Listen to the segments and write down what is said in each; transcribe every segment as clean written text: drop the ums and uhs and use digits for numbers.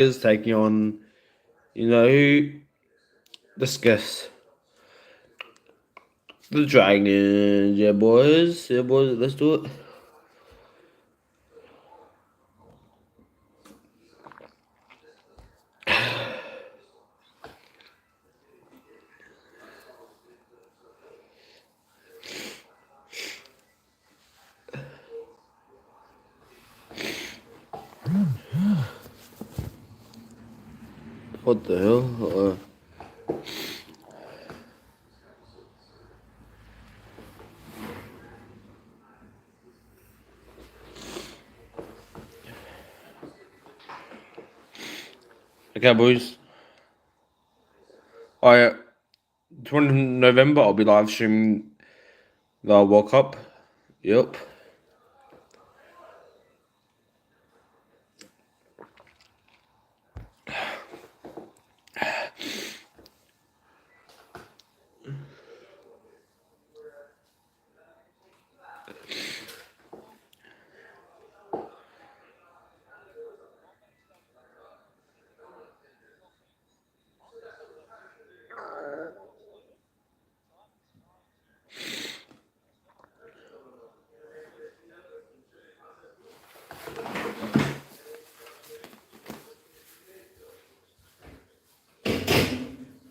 is taking on, you know, discuss the Dragons. Yeah, boys. Yeah, boys. Let's do it. What the hell? Okay, boys. I 20 November. I'll be live streaming the World Cup. Yep.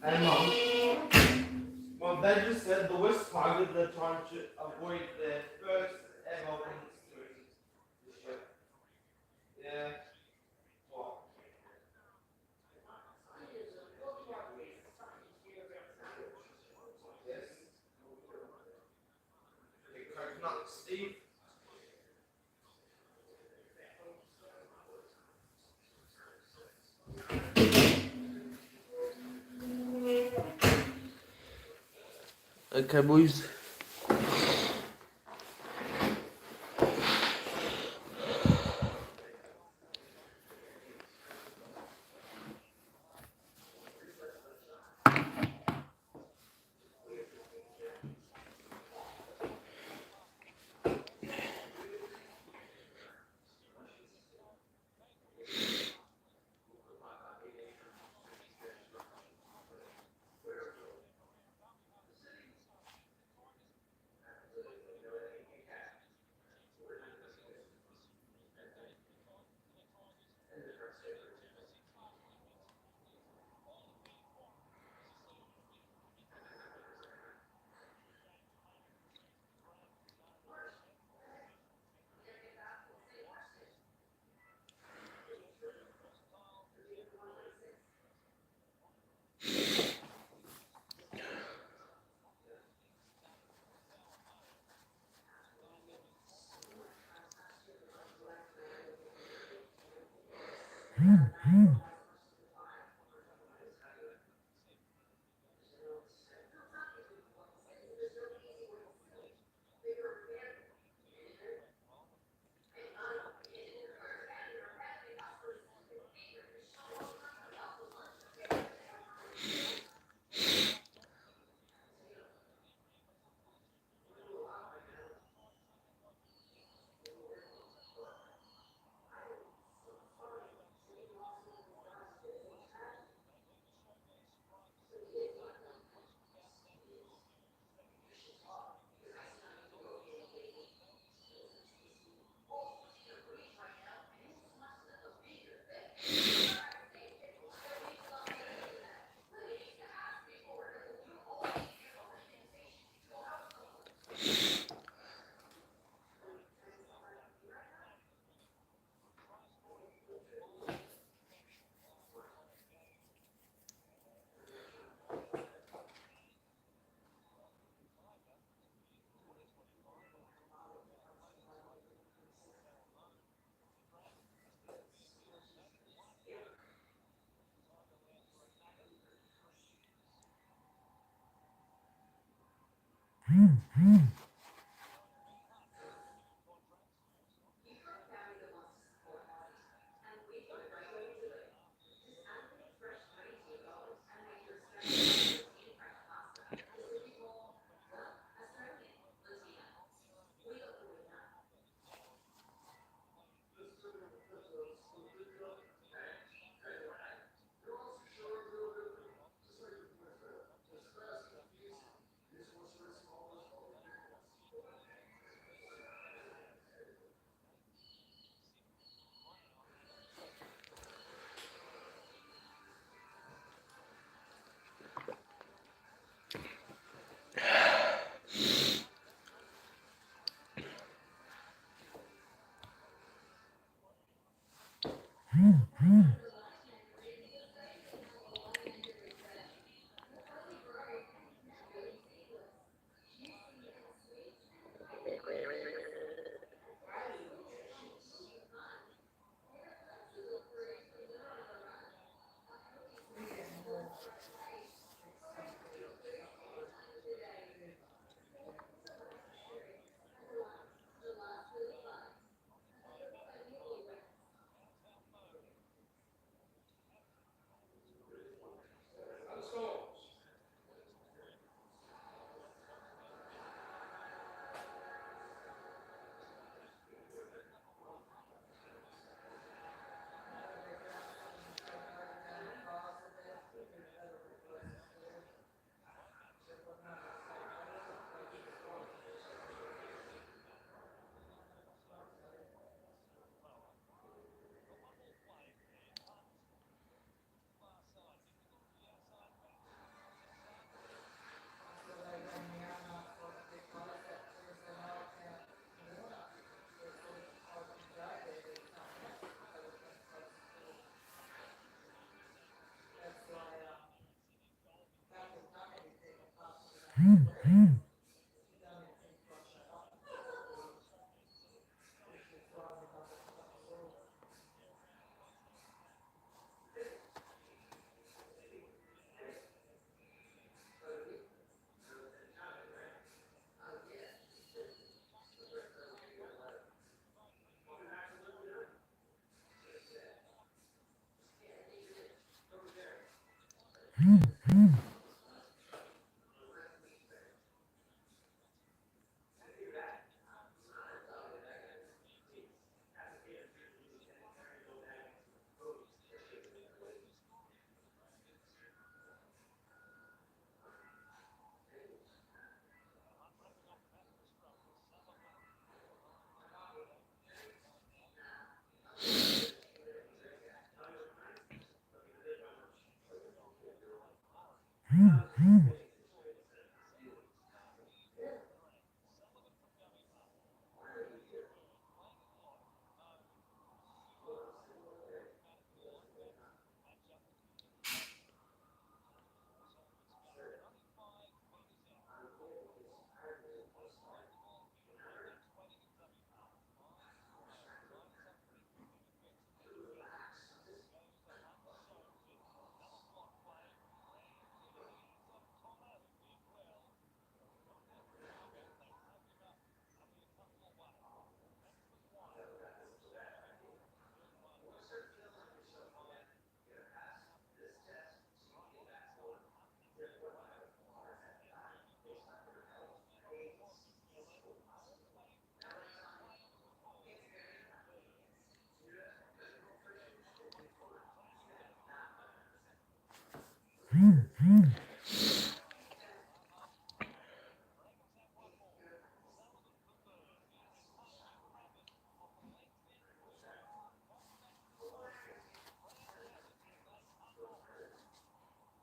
Hey, Mom, they just said the West Tigers are trying to avoid their first ever win streak this year. Yeah. What? Yes. Okay, Coconut Steve. Okay, boys.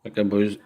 Okay, boys.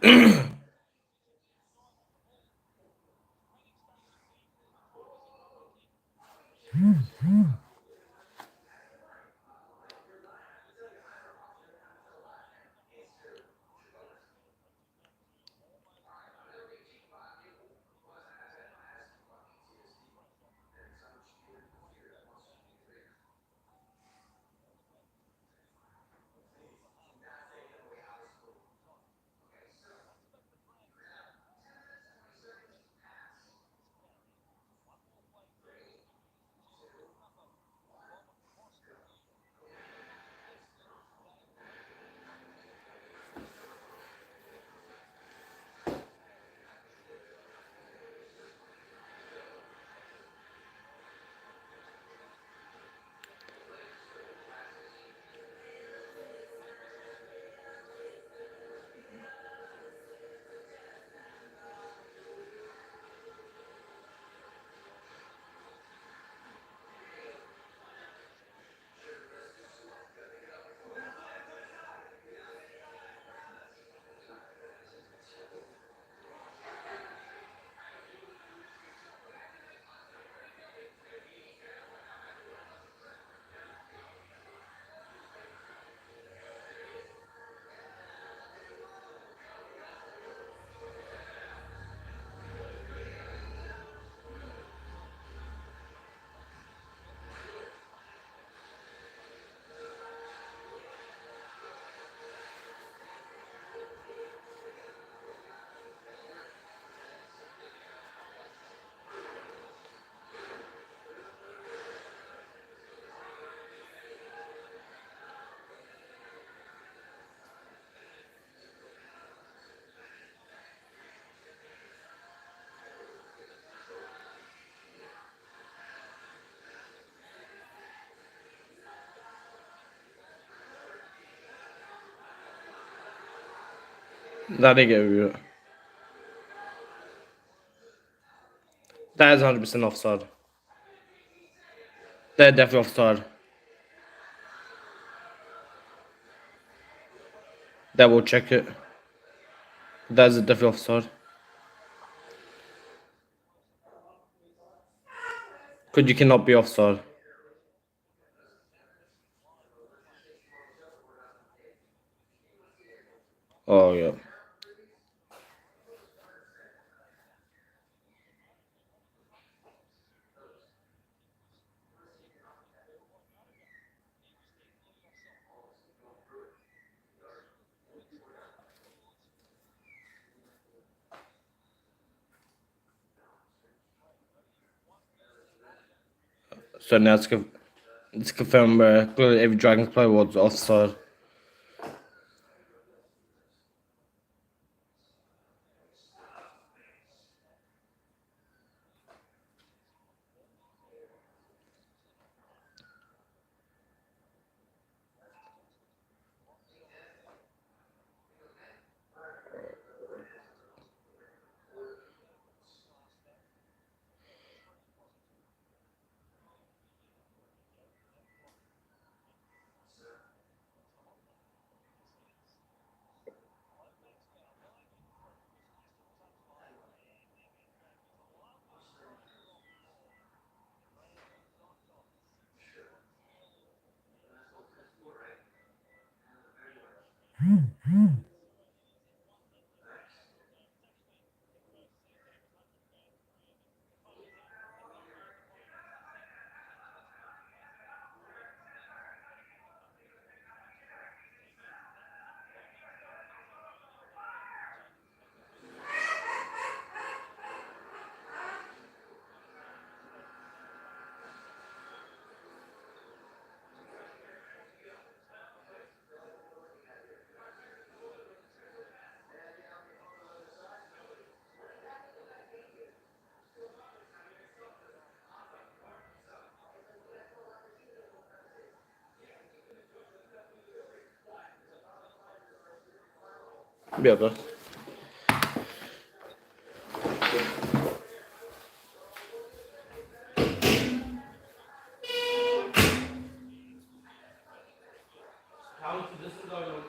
That didn't get you. That is 100% offside. They're definitely offside. That will check it. That is definitely offside. Because you cannot be offside. Oh, yeah. Så när ska film every Dragon's play was offside. Björn. Counter, this is our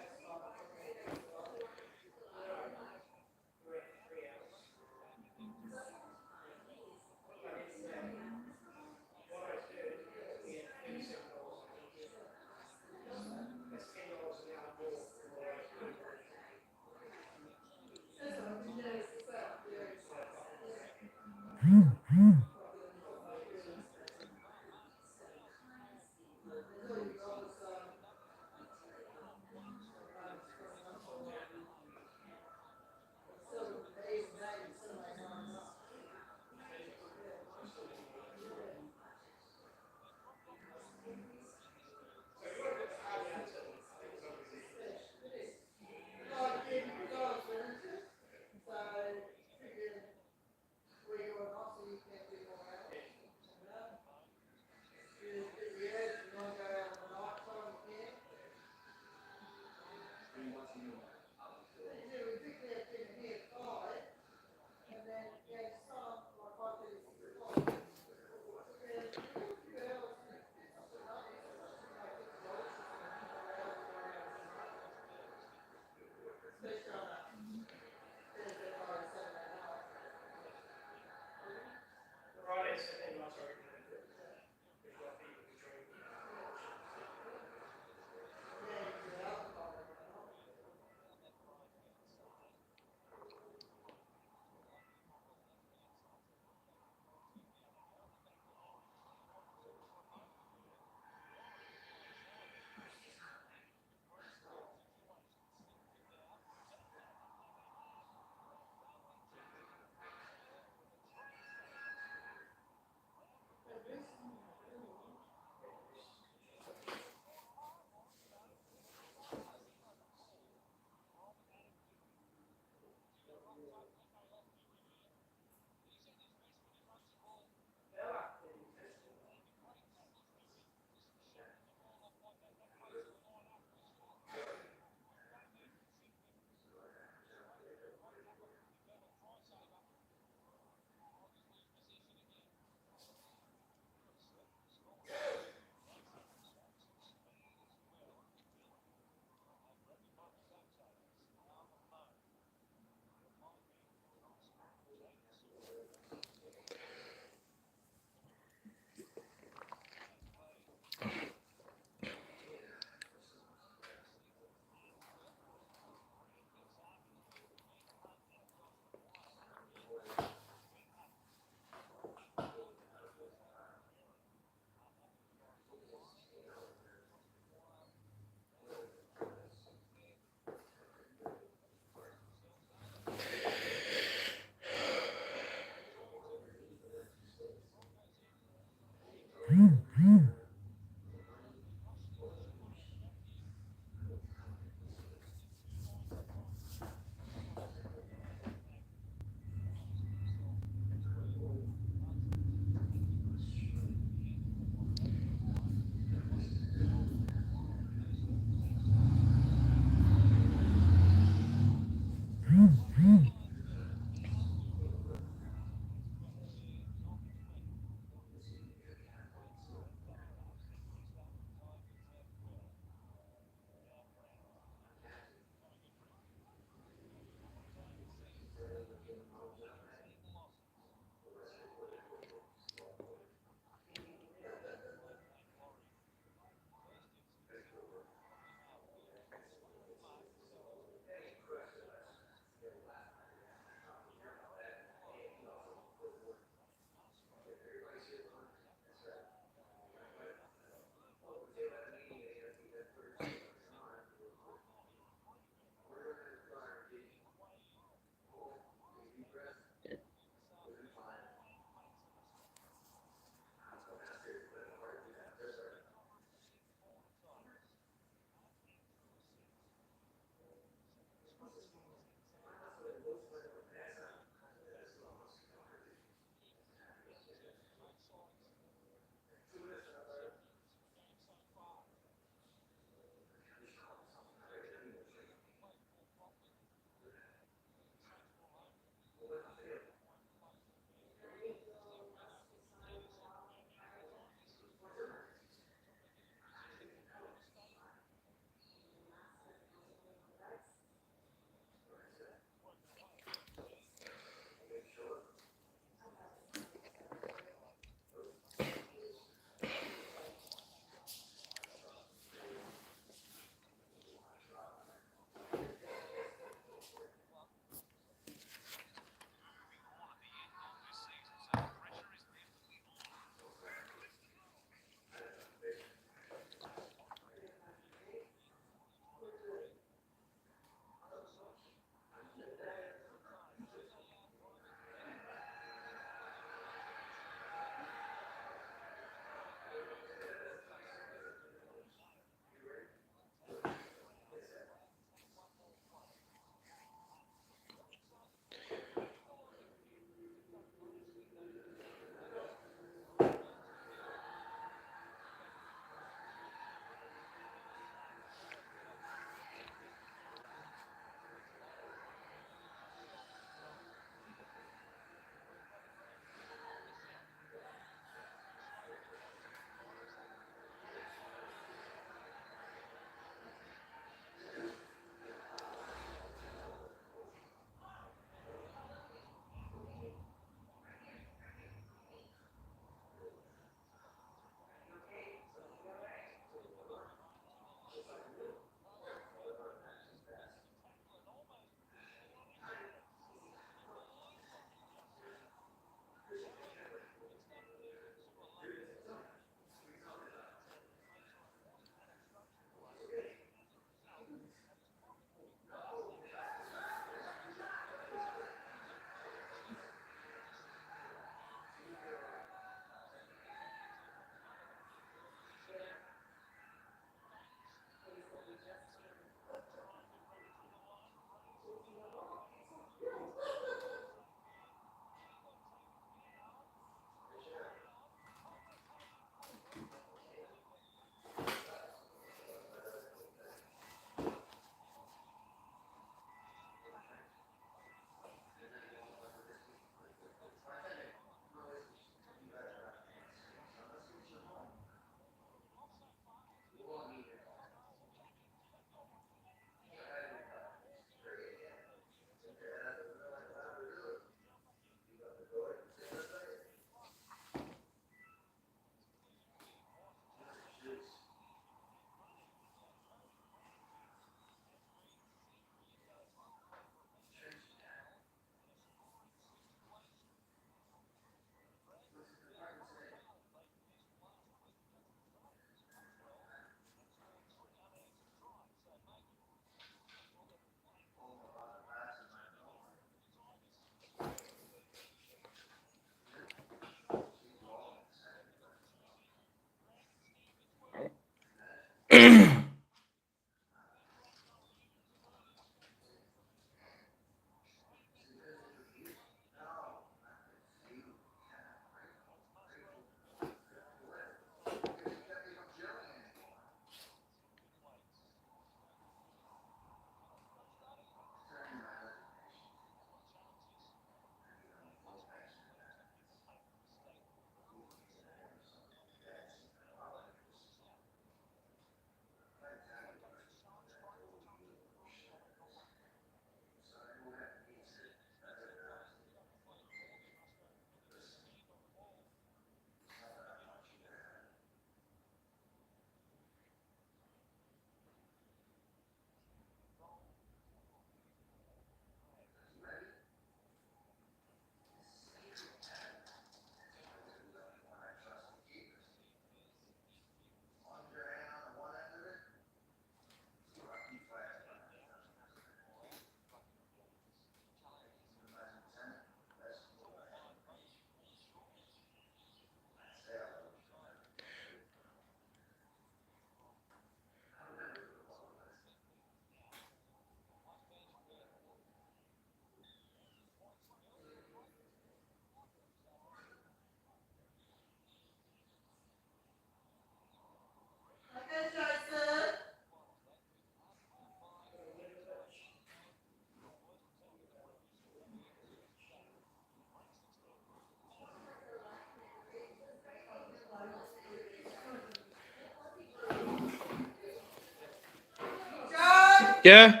Yeah.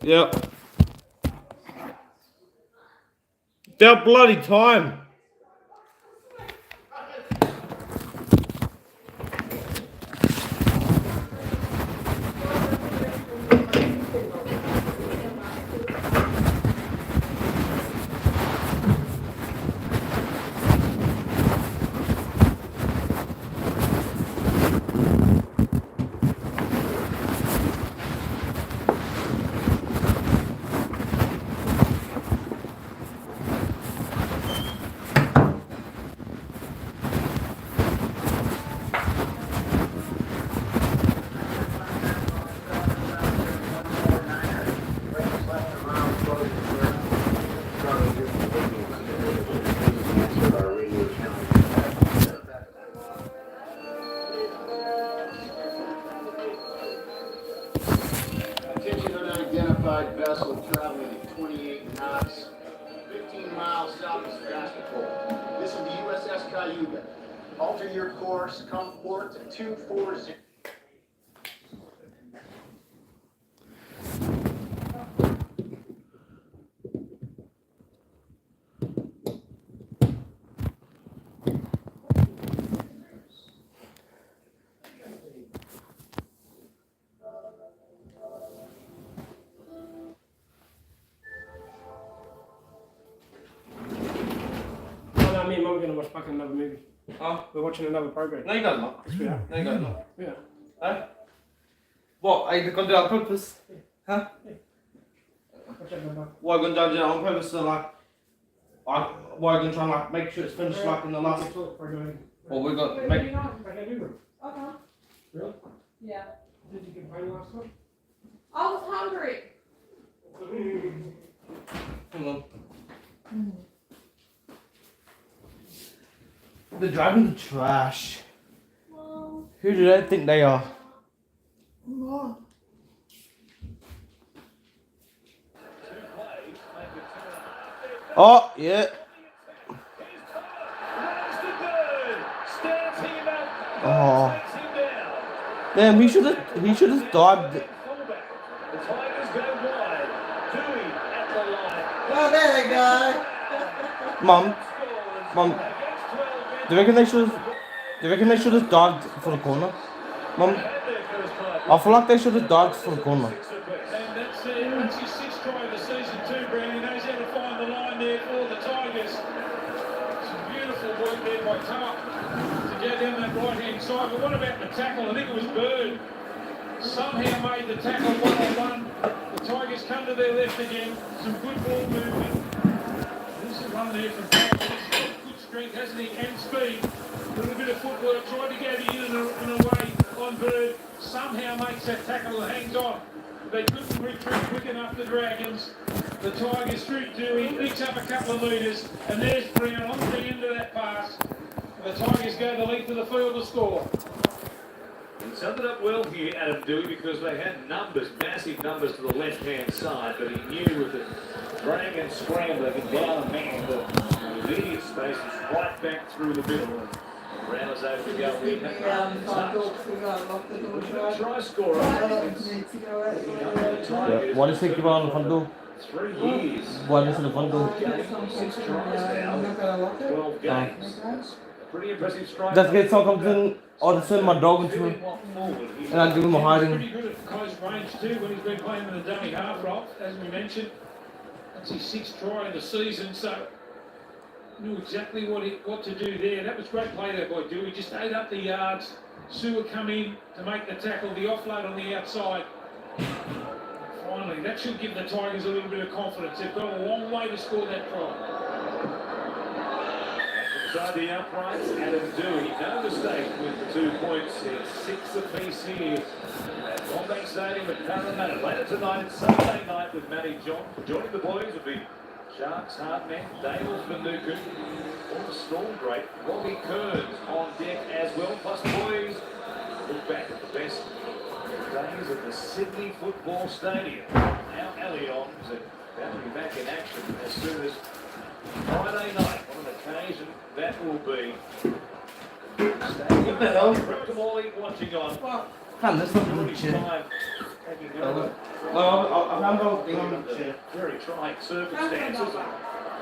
Yeah. About bloody time. Attention unidentified vessel traveling at 28 knots, 15 miles south of Sebastopol. This is the USS Cayuga. Alter your course, come port to 240. Oh, no, me and Mum are going to watch fucking another movie. Oh. We're watching another program. No, you guys not. Yes, we are. No, you guys not. Yeah. Huh? What? Are you gonna do that on purpose? Huh? Watch that number. Why are you gonna do that on purpose? So like, why are you gonna try and like make sure it's finished like in the last? Well, we got Wait, make. you know, I can't do them. Okay. Really? Yeah. Did you get paid last time? I was hungry. Hang on. They're driving the trash. Well, Who do they think they are? no. Oh yeah. Oh. Damn, he should have dived. Oh, there they go. Mum. Do you reckon they should have dived for the corner? Mum. I feel like they should have dived for the corner. And that's his sixth try of the season too, Brown. He knows how to find the line there for the Tigers. Some beautiful work there by Tuck to go down that right-hand side. But what about the tackle? I think it was Bird. Somehow made the tackle 1-on-1. The Tigers come to their left again. Some good ball movement. This is one there from Tuck. He's got good strength, hasn't he? And speed. A little bit of footwork. Tried to go in and away on Bird. Somehow makes that tackle and hangs on. They couldn't retreat quick enough, the Dragons. The Tigers through Dewey, eats up a couple of metres, and there's Brown on the end of that pass. The Tigers go the length of the field to score. He summed it up well here, Adam Dewey, because they had numbers, massive numbers to the left-hand side, but he knew with the drag and scramble, they could down a man, the immediate space was right back through the middle. Brown is able to go in. Try scorer. Yeah. Why does he keep on the front door? 3 years. Why does the front door? 6 tries now. 12 games. That's a pretty impressive strike. Just get Southampton or to send my dog into him. And I'll give him a He's hiding. pretty good at close range too when he's been playing with the dummy half role, as we mentioned. That's his sixth try of the season, so knew exactly what to do there. That was great play there by Dewey. Just ate up the yards. Sewer come in to make the tackle, the offload on the outside. Finally, that should give the Tigers a little bit of confidence. They've got a long way to score that try. Inside the uprights, Adam Dewey, no mistake with the 2 points. It's 6 apiece here at Wombat Stadium at Parramatta. Later tonight, it's Sunday night with Matty John. Joining the boys will be Sharks, Hartman, Dales, Manuku, former Storm great, Robbie Kearns on deck as well. Plus, boys, look back at the best days at the Sydney Football Stadium. Now, Allianz about to be back in action as soon as Friday night. On an occasion that will be. What the hell? Brooke Tamali watching on. Can't listen to British shit. time taking No, over. I found the thing on the chair. Very trying circumstances.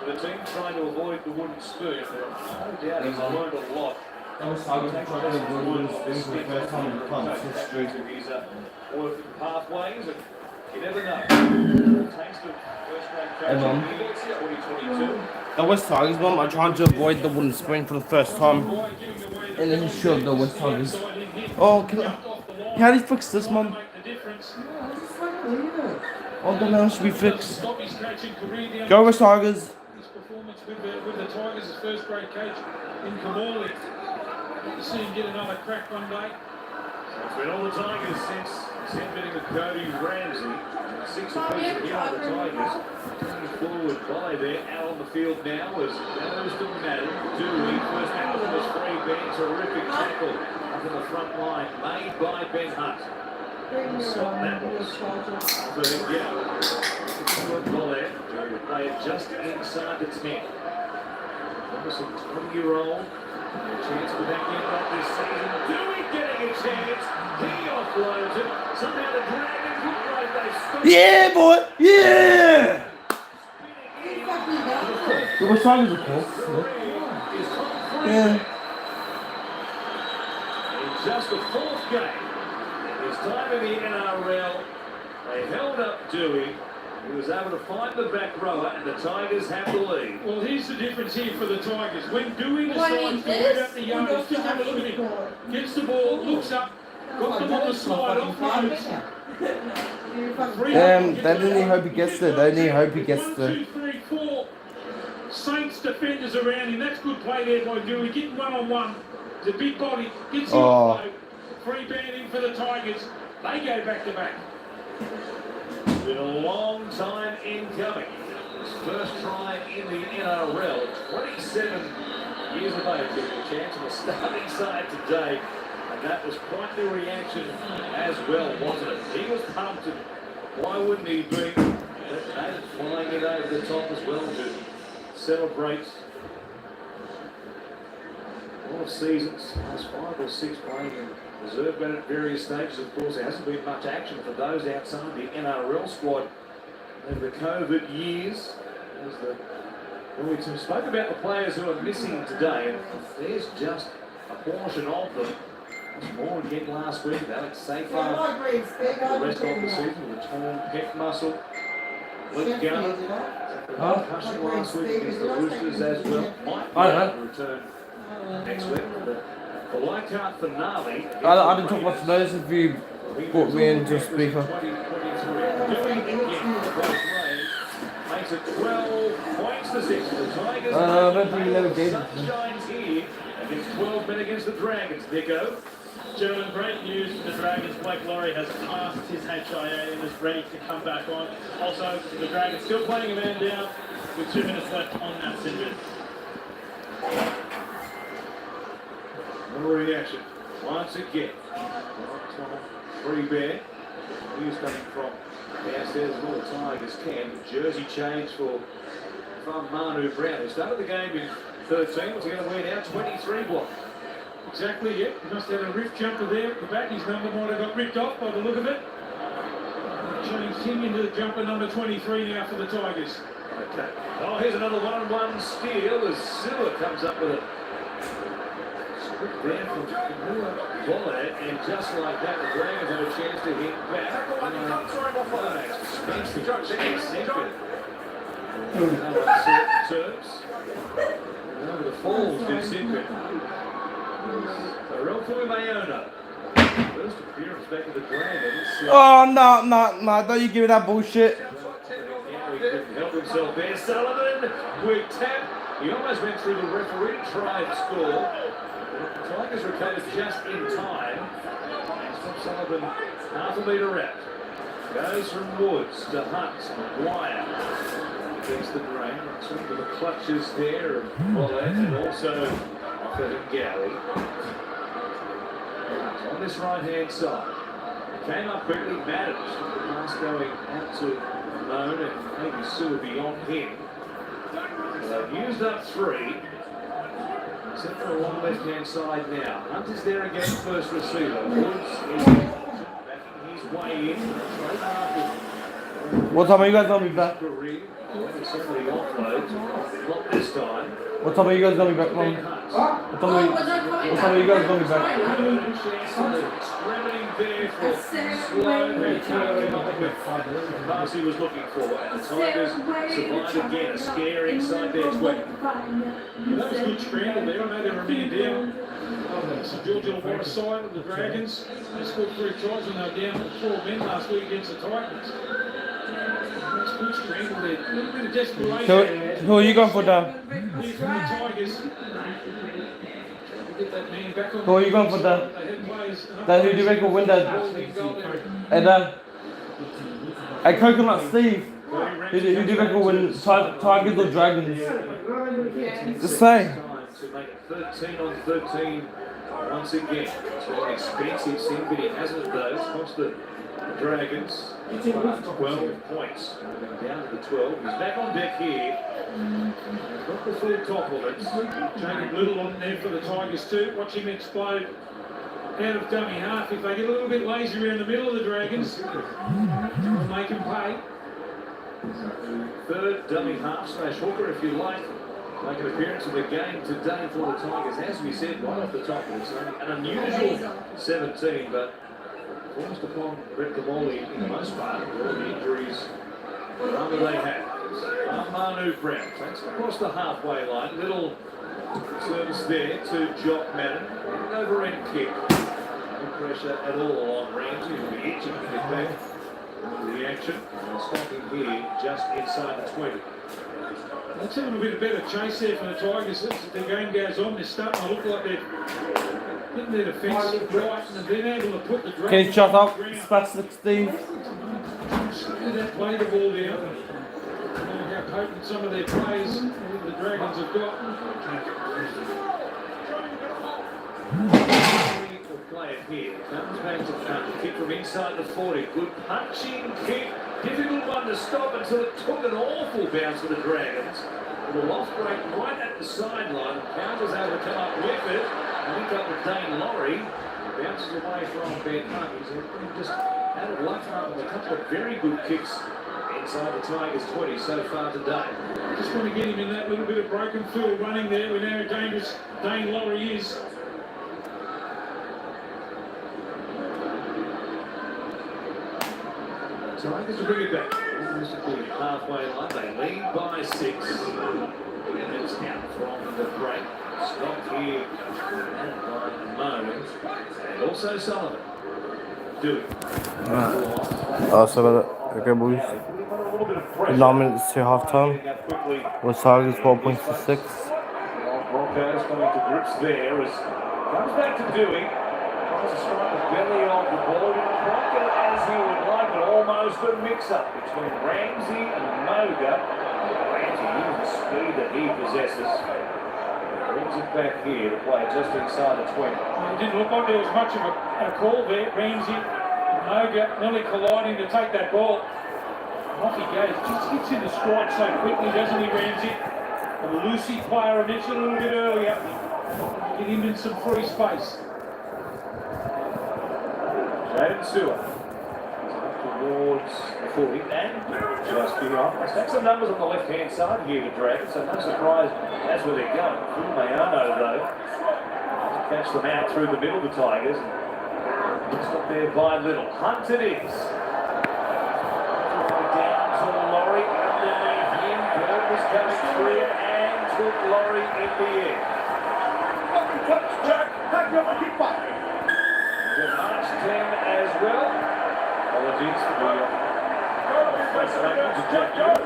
The team trying to avoid the wooden spoon, but no doubt he's learned a lot. That was Sagas trying to do wooden spoon for the first time in club's history. He's working pathways, and you never know. Thanks to first grade coach Hey, Mum. in 2022. The West Tigers, Mum, are trying to avoid the wooden spoon for the first time in the history of the West Tigers. Oh, how do you fix this, Mum? No, I just like to leave it. Oh, then how should we fix? Stop his coaching career down. Go West Tigers! His performance with the Tigers as first grade coach in Kamali. You see him get another crack one day. It's been all the Tigers since beating with Cody Ramsey. 6 apiece here on the Tigers. Coming forward by there, out on the field now as goes to Madden. Dewey, first out from his free bench, terrific tackle up in the front line, made by Ben Hunt. Bring me Stop around that. and just charge it. But yeah, good ball there. Dewey will play it just inside the 10. Obviously, 20-year-old. A chance for that game back this season. Dewey getting a chance. He offloads it. Somehow the Dragons look like they stood. Yeah, boy! Yeah! You fucking got it. The West Tigers, of course. Is Tom Yeah. in just the 4th game. His time in the NRL, they held up Dewey. He was able to find the back rower, and the Tigers have the lead. Well, here's the difference here for the Tigers. When Dewey Do I decides need to read out this? the Or yard, just just to have a have look it at him. for? Gets the ball, looks up, got them on the slide, offloads. You fucking They didn't even hope he gets there. They didn't even hope he gets One, there. 2, 3, 4 Saints defenders around him. That's good play there by Dewey. Getting one-on-one. It's a big body. Gets the Oh. offload. Free banding for the Tigers. They go back-to-back. Been a long time in coming. His first try in the NRL, 27 years of age, getting a chance on the starting side today. And that was quite the reaction as well, wasn't it? He was pumped, and why wouldn't he be? That flying it over the top as well to celebrate all of seasons. Last 5 or 6 playing in reserve bed at various stages. Of course, there hasn't been much action for those outside the NRL squad over the COVID years. Well, we spoke about the players who are missing today, and there's just a portion of them. There's more again last week with Alex Yeah, Seyfarth. my grades big. I The rest can of the do that. season with a torn pec muscle. Luke Sheffield, Gunner. you know? Huh? Concussion last week against the Roosters as well. Might I don't know. return next week. The Leichhardt finale. I didn't talk about the notice if you brought me into a speaker. 2023. Doing again, the close range makes it 12 points to 6. The Tigers. I don't think he never gave it to me. Sunshine's here against 12 men against the Dragons. Nico. Gentlemen, great news for the Dragons. Blake Laurie has passed his HIA and is ready to come back on. Also, the Dragons still playing a man down with 2 minutes left on that St. No reaction. Once again. Free bear. He's coming from downstairs as well. The Tigers can. Jersey change from Manu Brown, who started the game in 13. What's he going to wear now? 23 block. Exactly, yep. He must have had a ripped jumper there at the back. His number might have got ripped off by the look of it. Changed him into the jumper number 23 now for the Tigers. Okay. Oh, here's another 1-on-1 steal as Zilla comes up with it. Strip down from Bullard, and just like that, the Dragons have a chance to hit back. Terms. Over the falls did Sinpin. So Ralphie Mayona. First appearance back to the Dragons. Oh, no, don't you give me that bullshit. He couldn't help himself there. Sullivan with tap. He almost went through the referee, tried to score. The Tigers recovered just in time. And Stop Sullivan half a metre out. Goes from Woods to Hunt. Maguire against the drain. Some of the clutches there of Mollett and also off of Gowie. On this right-hand side. Came up quickly, Matters. The pass going out to Moan and maybe Sue beyond him. Well, they've used up 3. Except for along left-hand side now. Hunt is there again, first receiver. Woods is backing his way in. What time are you guys gonna be back? Somebody offloads. Not this time. What time are you guys gonna be back, Mum? What time are you guys gonna be back? Scrambling there for slow return. Pass he was looking for, and the Tigers survive again. A scare inside their 20. That was a good scramble there. I know they were a man down. St George on the water side of the Dragons. They scored 3 tries when they were down 4 men last week against the Titans. That's a good scramble there. A little bit of desperation. Who are you going for, Dad? Here from the Tigers. Get that man back on. Who are you going for, Dad? They had players. Dad, who do you reckon will win, Dad? Hey, Dad. Hey, Coconut Steve. Who do you reckon will win, Tigers or Dragons? Just say. To make it 13 on 13 once again. It's an expensive thing, but he hasn't those. Cost the Dragons 12 points. Down to the 12. He's back on deck here. Not the full compliments. Jacob Little on there for the Tigers too. Watch him explode out of dummy half. If they get a little bit lazy around the middle of the Dragons, they'll make them pay. Third dummy half slash hooker, if you like. Make an appearance in the game today for the Tigers. As we said, right off the top, it's an unusual 17, but forced upon Brett Kamali in the most part. All the injuries, rather they have. Manu Brown takes it across the halfway line. Little service there to Jock Madden. An over-end kick. No pressure at all on Ramsey. He'll be itching to get back into the action. And stopping here just inside the 20. That's a little bit of better chase there for the Tigers. As the game goes on, they're starting to look like they're getting their defence right and being able to put the Dragons. Can you shut up, on the ground. Spatchlick Steve? They play the ball down. How potent some of their players the Dragons have got. Play it here. Comes back to front. Kick from inside the 40. Good punching kick. Difficult one to stop until it took an awful bounce for the Dragons. The loft break right at the sideline. Counters able to come up with it. Link up with Dane Laurie. Bounces away from Ben Hunt. He's just out of luck with a couple of very good kicks inside the Tigers 20 so far today. Just want to get him in that little bit of broken field running there. We know how dangerous Dane Laurie is. Tigers to bring it back. Halfway line, they lead by 6. And it's out from the break. Stop here. And by Mo. And also Sullivan. Dewey. So okay, boys. 9 minutes to half time. With Tigers 12 points to 6. Broncos coming to grips there as comes back to Dewey. Tries to strike the belly of the ball. Didn't quite get it as he would like, but almost a mix-up between Ramsey and Moga. Ramsey using the speed that he possesses. Brings it back here to play just inside the 20. It didn't look like there was much of a call there. Ramsey and Moga nearly colliding to take that ball. Off he goes. Just gets in the strike so quickly, doesn't he, Ramsey? A loosey player, I mentioned a little bit earlier. Get him in some free space. Jaden Stewart towards the 40 and just beyond. Stacks some numbers on the left-hand side here, the Dragons, so no surprise that's where they're going. Mayano, though, catch them out through the middle of the Tigers. Stop there by Little. Hunt it is. Down to Laurie underneath him. Bird was coming through and took Laurie in the air. March 10 as well. Apologies for the face language of Jack Hewitt.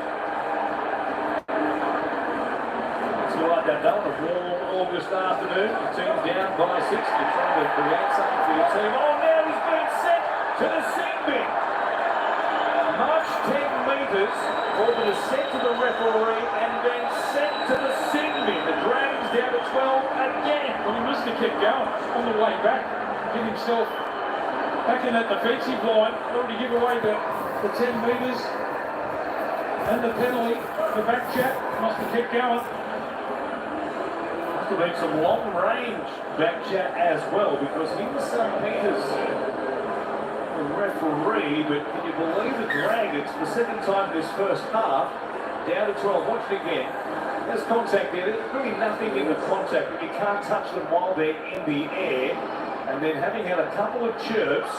It's like that done on a warm August afternoon. The team's down by 6. You're trying to create something for your team. Oh, now he's been sent to the sin bin. March 10 metres over the set to the referee and then sent to the sin bin. The Dragons down to 12 again. Well, he must have kept going on the way back. Get himself back in that defensive line. Already give away the 10 metres and the penalty for back chat. Must have kept going. Must have been some long range back chat as well because he was St. Peters the referee, but can you believe the Dragons, for the second time this first half, down to 12. Watch it again. There's contact there. There's really nothing in the contact, but you can't touch them while they're in the air. And then having had a couple of chirps,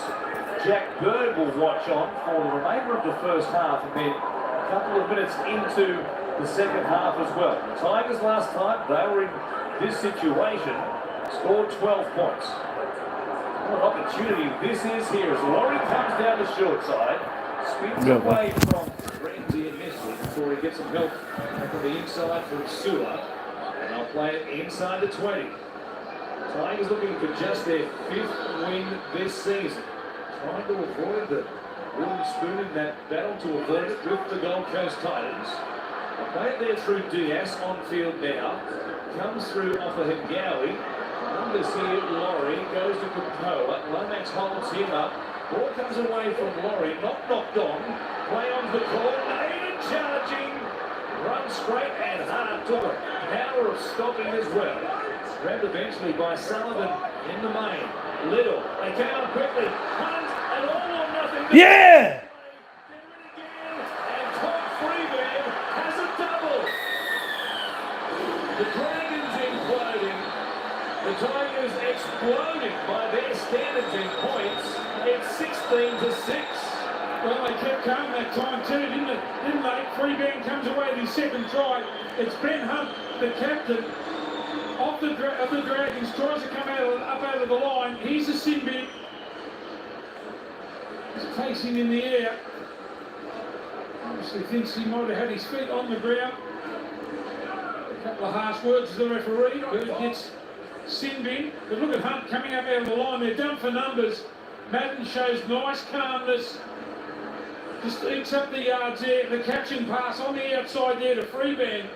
Jack Bird will watch on for the remainder of the first half, and then a couple of minutes into the second half as well. The Tigers last time, they were in this situation, scored 12 points. What an opportunity this is here as Laurie comes down the short side, spins away from Ramsey and Nestle before he gets some help back on the inside from Sua. And they'll play it inside the 20. Tigers looking for just their 5th win this season. Trying to avoid the wooden spoon in that battle to avoid it with the Gold Coast Titans. They play it there through Diaz on field now. Comes through off of Hengawi. Numbers here, Laurie goes to Kapoa. Lomax holds him up. Ball comes away from Laurie, not knocked on. Play on the call. Naden charging. Runs straight and hard to the power of stopping as well. Grabbed eventually by Sullivan in the main. Little, they came up quickly. Hunt and all or nothing. Yeah! And Todd Freeman has a double. The Dragons imploding. The Tigers exploding by their standards in points. It's 16-6. Well, they kept coming that time too, didn't they? Freeman comes away with his second try. It's Ben Hunt, the captain of the Dragons, tries to come up out of the line. Here's a sin bin. He's facing in the air. Obviously thinks he might have had his feet on the ground. A couple of harsh words to the referee. Bird gets sin bin. But look at Hunt coming up out of the line. They're done for numbers. Madden shows nice calmness. Just eats up the yards there. The catching pass on the outside there to Freeman.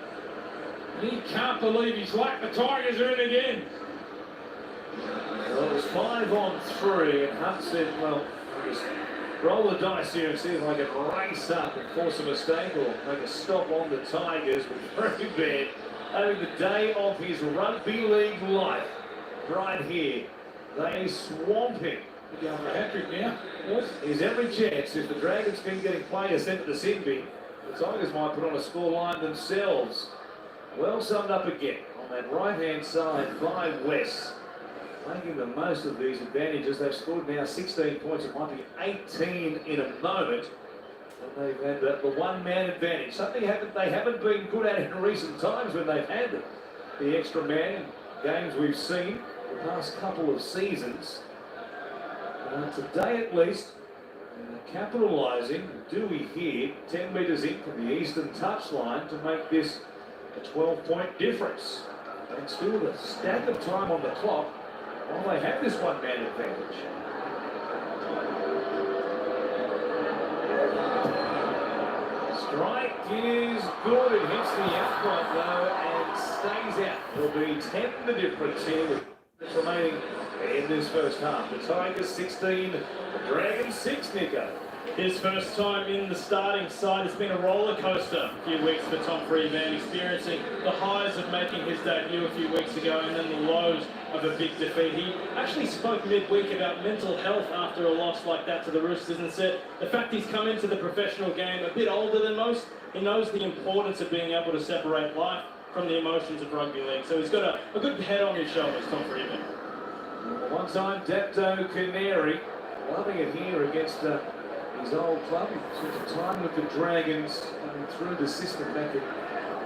He can't believe his luck. The Tigers are in again. Well, it was 5 on 3, and Hunt said, well, just roll the dice here and see if I can race up and force a mistake or make a stop on the Tigers. But Freeman having the day of his rugby league life right here. They swamp him. Going for a hat-trick now. Yes. There's every chance if the Dragons keep getting players sent to the sin bin, the Tigers might put on a scoreline themselves. Well summed up again on that right-hand side by West. Making the most of these advantages. They've scored now 16 points. It might be 18 in a moment. And they've had the one-man advantage. Something they haven't been good at in recent times when they've had the extra man in games we've seen the past couple of seasons. Today at least, capitalising Dewey here, 10 metres in from the eastern touchline to make this a 12-point difference. And still a stack of time on the clock while they have this one-man advantage. Strike is good. It hits the upright though and stays out. It'll be 10 the difference here with remaining in this first half. The Tigers 16, the Dragons 6, Nico. His first time in the starting side. It's been a roller coaster a few weeks for Tom Freeman, experiencing the highs of making his debut a few weeks ago and then the lows of a big defeat. He actually spoke midweek about mental health after a loss like that to the Roosters and said the fact he's come into the professional game a bit older than most, he knows the importance of being able to separate life from the emotions of rugby league. So he's got a good head on his shoulders, Tom Freeman. One-time Dapto Canary, loving it here against his old club. He spent some time with the Dragons coming through the system back in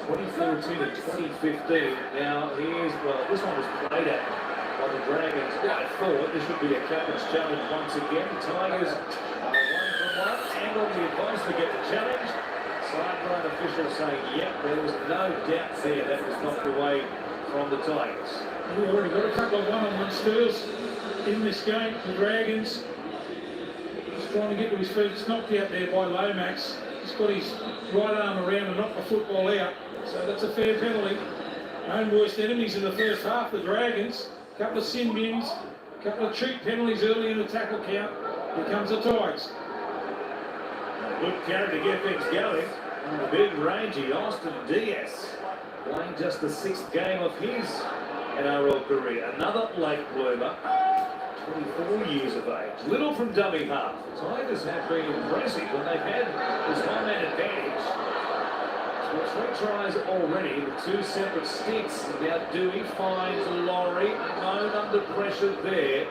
2014 and 2015. Now here's, well, this one was played at by the Dragons quite forward. This would be a captain's challenge once again. The Tigers are 1 from 1 and on the advice to get the challenge. Sideline official saying, yep, there was no doubt there that was knocked away from the Tigers. We've already got a couple of one-on-one steals in this game. The Dragons just trying to get to his feet. It's knocked out there by Lomax. He's got his right arm around and knocked the football out. So that's a fair penalty. Own worst enemies in the first half, the Dragons. A couple of sin bins, a couple of cheap penalties early in the tackle count. Here comes the Tigers. Good carry to get things going. And the big rangy Austin Diaz playing just the 6th game of his NRL career. Another late bloomer. 24 years of age. Little from dummy half. The Tigers have been impressive when they've had this one-man advantage. Scored 3 tries already with 2 separate stints. Now Dewey finds Laurie. Known under pressure there.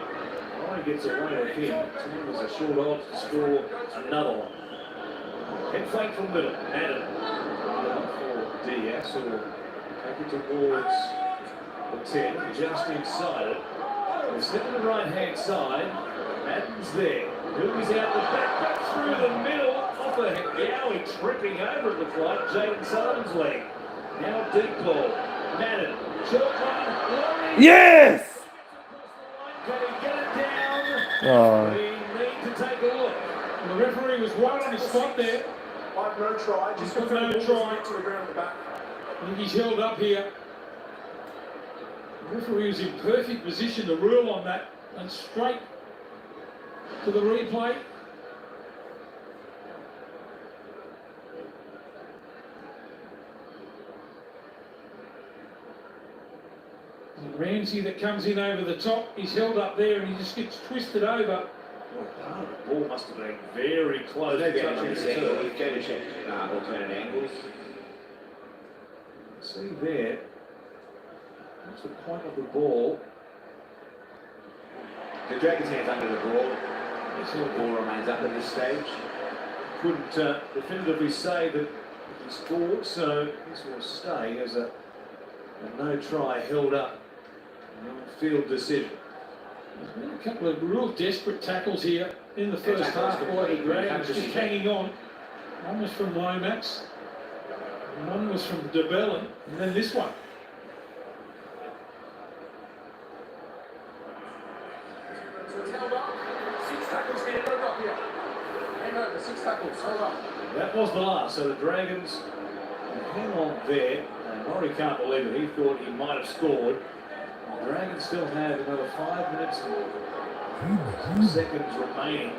Laurie gets away with him. It was a short odds to score another one. Head fake from Little. Madden for Diaz, who will take it towards the 10, just inside it. They step to the right-hand side. Madden's there. Dewey's out the back through the middle. Off a Gowie tripping over it, looks like. Jaden Sullivan's leg. Now deep ball. Madden. Short run. Laurie. Yes! Can he get it down? Oh. We need to take a look. The referee was right on his spot there. I've no try. He's Just got confirm no the ball try. went to the ground at the back. I think he's held up here. The referee was in perfect position to rule on that and straight to the replay. And Ramsey that comes in over the top, he's held up there and he just gets twisted over. The ball must have been very close. No to better on touching this the angle, turf. we've got to check alternate angles. See there. That's the point of the ball. The Dragons' hands under the ball. The ball remains up at this stage. Couldn't definitively say that he scored, so this will stay as a no try held up. Field decision. There's been a couple of real desperate tackles here in the first half by the Dragons, just hanging on. One was from Lomax, and one was from DeBellin, and then this one. So it's held up. 6 tackles getting held up here. Hang over, 6 tackles, hold up. That was the last, so the Dragons hang on there. And Laurie can't believe it, he thought he might have scored. The Dragons still have another 5 minutes and seconds remaining.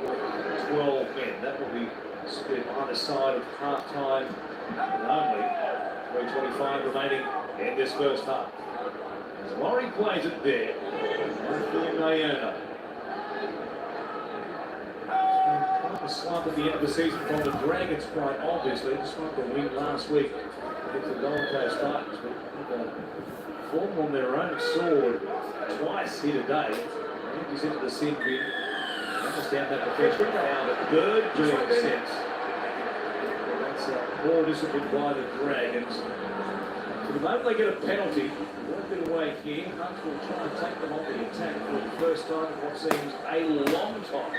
12 men. That will be split either side of half-time with only 3:25 remaining in this first half. As Laurie plays it there, Phil Mayona. Quite the slump at the end of the season from the Dragons, quite obviously, despite the win last week against the Gold Coast Titans. But form on their own sword twice here today. He's into the sin bin. Almost down that professional now, the third being sent. That's poor discipline by the Dragons. For the moment they get a penalty, work it away here. Hunt will try and take them off the attack for the first time in what seems a long time.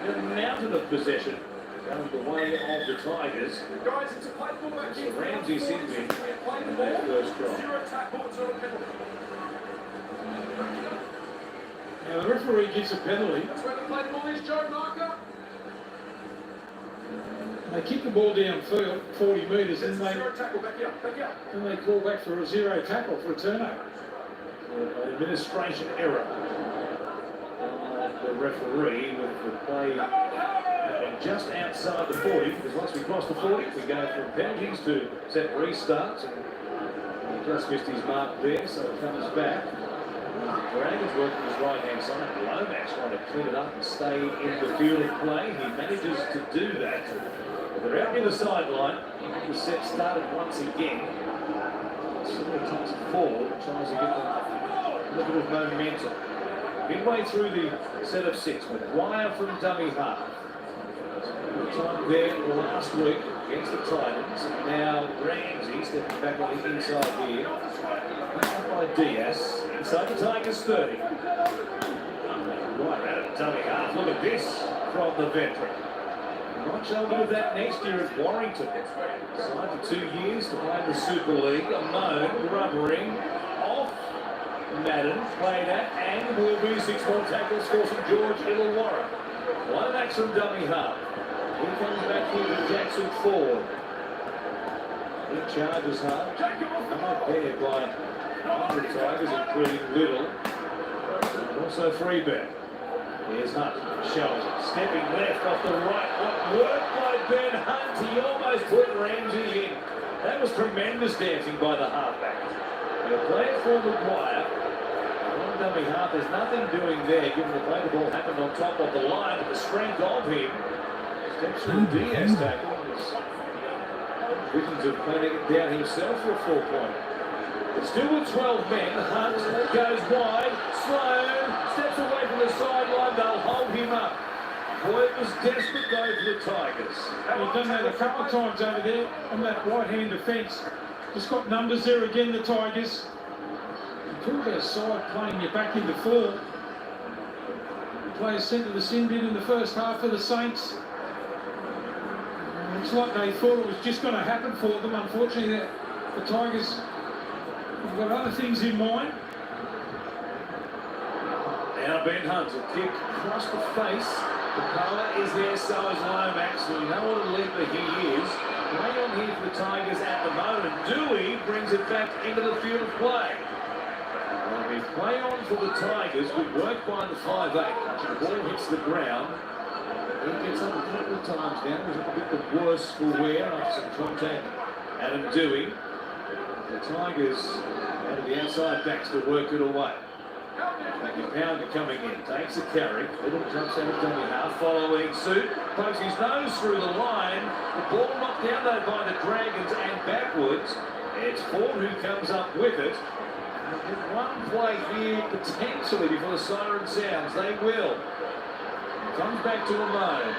A mountain of possession going the way of the Tigers. Guys, it's a play ball back So here. Ramsey sends in Play the their ball. first try. 0 tackle, 0 penalty. Now the referee gives a penalty. That's where the play ball is, Joe Marker. They kick the ball downfield 40 metres and It's a 0 tackle, back here, back here. then they call back for a 0 tackle for a turnover. An administration error by the referee with the play happening just outside the 40, because once we cross the 40 we go from penalties to set restarts, and he just missed his mark there, so it comes back. Dragons working his right hand side. Lomax trying to clean it up and stay in the field of play. He manages to do that. They're out near the sideline. The set started once again. Similar takes it forward, tries to get a little bit of momentum. Midway through the set of 6, McGuire from dummy half. Good time there last week against the Titans. Now Ramsey stepping back on the inside here. Up by Diaz. Inside the Tigers 30. Right out of dummy half. Look at this from the veteran. Might show a bit of that next year at Warrington. Signed for 2 years to play in the Super League. A moan, rubbering off Madden, played at, and will be 6 more tackles for St George Illawarra. Lomax from dummy half. He comes back here to Jackson Ford. He charges hard. Not there by 100 Tigers, including Little. And also Freeburg. Here's Hunt, showing, stepping left off the right. What work by Ben Hunt. He almost put Ramsey in. That was tremendous dancing by the halfback. They'll play it for McGuire. own dummy half. There's nothing doing there, given the play the ball happened on top of the line, but the strength of him steps through the Diaz tackle. Visions of playing it down himself for a 4-pointer. It's still with 12 men. Hunt goes wide. Sloan steps away from the sideline. They'll hold him up. Boy, it was desperate though for the Tigers. You've done that a couple of times over there on that right-hand defence. Just got numbers there again, the Tigers. You talk about side playing you back into form. Players sent to the sin bin in the first half for the Saints. It's like they thought it was just going to happen for them. Unfortunately, the Tigers have got other things in mind. Now Ben Hunt will kick across the face. The power is there, so is Lomax. We know what a leaper he is. Play on here for the Tigers at the moment. Dewey brings it back into the field of play. Well, if play on for the Tigers, good work by the 5'8". The ball hits the ground. He gets up a couple of times now. It was a bit the worse for wear after some contact. Adam Dewey. The Tigers out of the outside backs to work it away. Pounder coming in, takes a carry. Little jumps out of dummy half, following suit. Pokes his nose through the line. The ball knocked down though by the Dragons and backwards. It's Ford who comes up with it. One play here potentially before the siren sounds. They will. Comes back to Amone.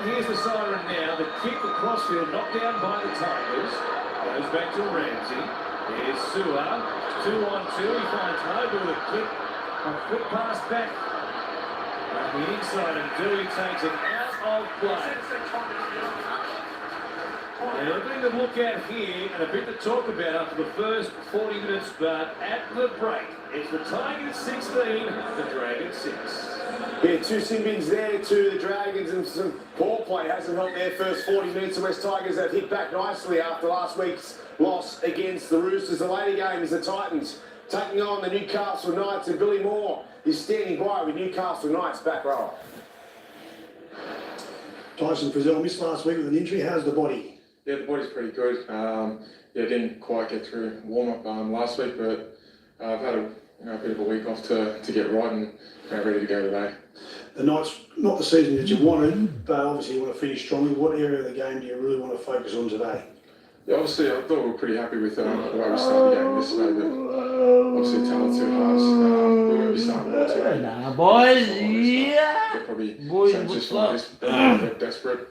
Here's the siren now. The kick across field, knocked down by the Tigers. Goes back to Ramsey. Here's Sua. 2-on-2. He finds Hogan with a kick. A quick pass back. On the inside, and Dewey takes it out of play. Now, a bit to look at here and a bit to talk about after the first 40 minutes, but at the break, it's the Tigers 16, the Dragons 6. Yeah, 2 sin bins there to the Dragons, and some poor play hasn't helped their first 40 minutes. The West Tigers have hit back nicely after last week's loss against the Roosters. The later game is the Titans taking on the Newcastle Knights, and Billy Moore is standing by with Newcastle Knights back row. Tyson Frizzell missed last week with an injury. How's the body? Yeah, the body's pretty good. Didn't quite get through warm-up last week, but I've had a bit of a week off to get right and ready to go today. The Knights, not the season that you wanted, but obviously you want to finish strongly. What area of the game do you really want to focus on today? Yeah, obviously I thought we were pretty happy with the way we started the game yesterday, but obviously telling 2 halves, we won't be starting well today. Nah, boys, yeah. They're probably Boys, just what's like this, they're desperate.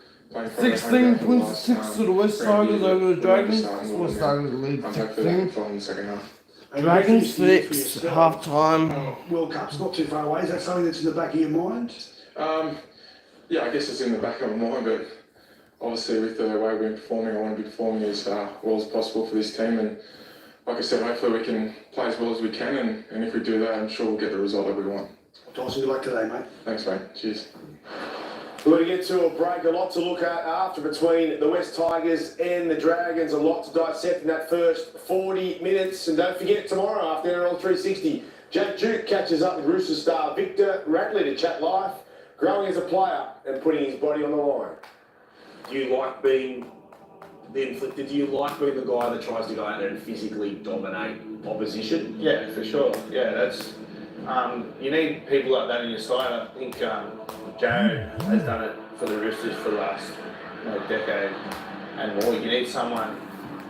16 points to 6 to the West Tigers over the Dragons. West Tigers lead I'm hopefully that can fall in the second half. Dragons 6, half time. World Cup's not too far away. Is that something that's in the back of your mind? Yeah, I guess it's in the back of my mind, but obviously with the way we've been performing, I want to be performing as well as possible for this team, and like I said, hopefully we can play as well as we can, and if we do that, I'm sure we'll get the result that we want. Tyson, good luck today, mate. Thanks, mate. Cheers. We're going to get to a break. A lot to look at after between the West Tigers and the Dragons. A lot to dissect in that first 40 minutes. And don't forget, tomorrow after NRL 360, Jack Duke catches up with Rooster star Victor Radley to chat life, growing as a player and putting his body on the line. Do you like being the inflicted? Do you like being the guy that tries to go out there and physically dominate opposition? Yeah, for sure. Yeah, that's you need people like that in your side. I think Jared has done it for the Roosters for the last decade and more. You need someone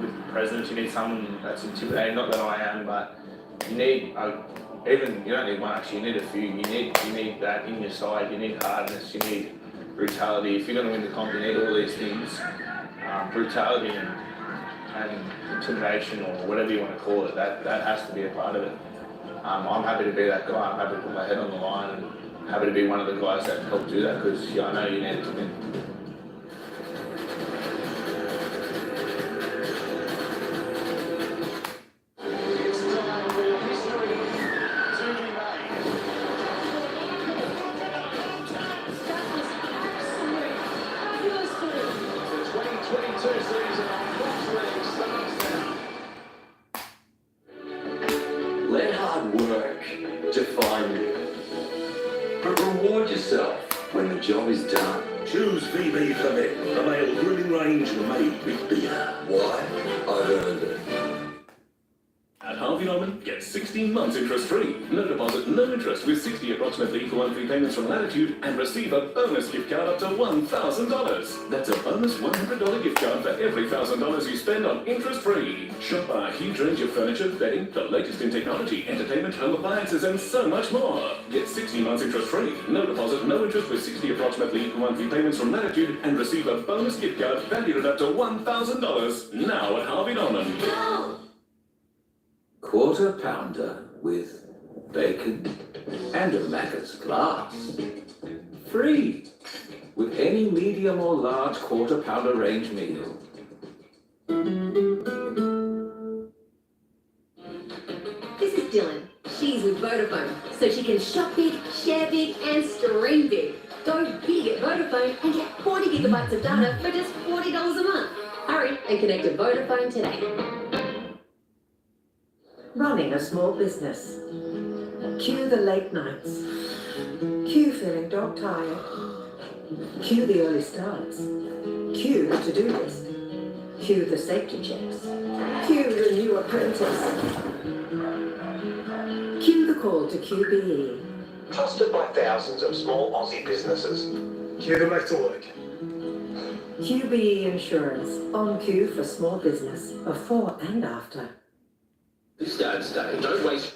with presence. You need someone that's intimidating. Not that I am, but you need even you don't need one actually. You need a few. You need that in your side. You need hardness. You need brutality. If you're going to win the comp, you need all these things. Brutality and intimidation, or whatever you want to call it, that has to be a part of it. I'm happy to be that guy. I'm happy to put my head on the line, and happy to be one of the guys that help do that, because I know you need it to win. Let hard work define you, but reward yourself when the job is done. Choose VB Fernet, the male grooming range made with beer. Why? I've earned it. At home. Harvey Norman, get 16 months interest-free. No deposit, no interest with 60 approximately equal monthly payments from Latitude and receive a bonus gift card up to $1,000. That's a bonus $100 gift card for every $1,000 you spend on interest-free. Shop our huge range of furniture, bedding, the latest in technology, entertainment, home appliances, and so much more. Get 60 months interest-free. No deposit, no interest with 60 approximately equal monthly payments from Latitude and receive a bonus gift card valued at up to $1,000 now at Harvey Norman. Quarter pounder with bacon and a Macca's glass. Free with any medium or large quarter pounder range meal. This is Dylan. She's with Vodafone, so she can shop big, share big, and stream big. Go big at Vodafone and get 40 gigabytes of data for just $40 a month. Hurry and connect to Vodafone today. Running a small business. Cue the late nights. Cue feeling dog tired. Cue the early starts. Cue the to-do list. Cue the safety checks. Cue the new apprentice. Cue the call to QBE. Trusted by thousands of small Aussie businesses. Cue them back to work. QBE Insurance, on cue for small business, before and after. This Dad's Day, don't waste.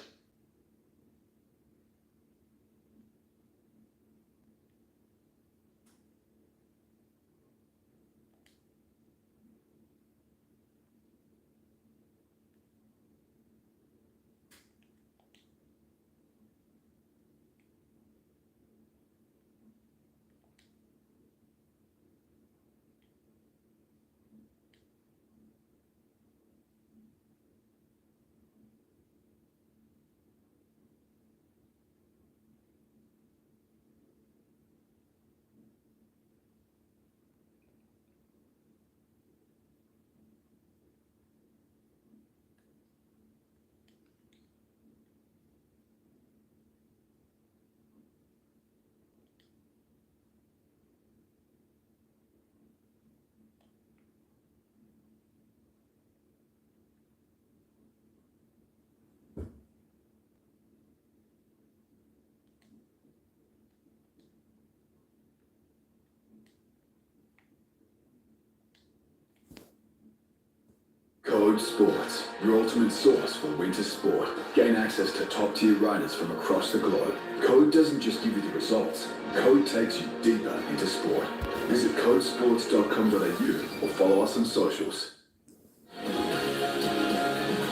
Code Sports, your ultimate source for winter sport. Gain access to top-tier riders from across the globe. Code doesn't just give you the results. Code takes you deeper into sport. Visit codesports.com.au or follow us on socials.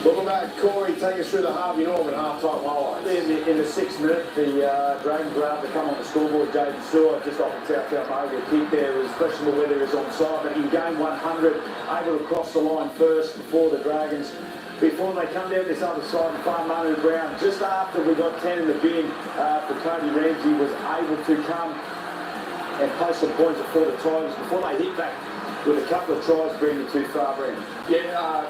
Welcome back, Corey. Take us through the Harvey Norman half-time highlights. In the 6th minute, the Dragons were able to come on the scoreboard. Jaden Stewart just off the South Moga kick there. It was questionable whether he was onside, but in game 100, able to cross the line first before the Dragons. Before they come down this other side and find Manu Brown, just after we got 10 in the bin for Tony Ramsey, was able to come and play some points for the Tigers before they hit back with a couple of tries, bringing too far, Brandon. Yeah,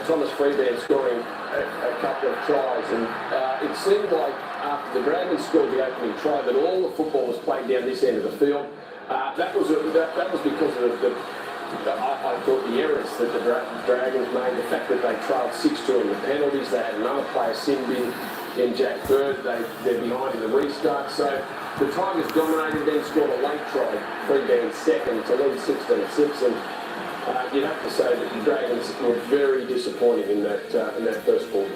Thomas Freeman scoring a couple of tries, and it seemed like after the Dragons scored the opening try that all the football was played down this end of the field. That was because of I thought the errors that the Dragons made, the fact that they trailed 6-2 in the penalties, they had another player sin bin in Jack Bird, they're behind in the restart, so the Tigers dominated, then scored a late try, Freeman second to lead 16-6, and you'd have to say that the Dragons were very disappointing in that first quarter.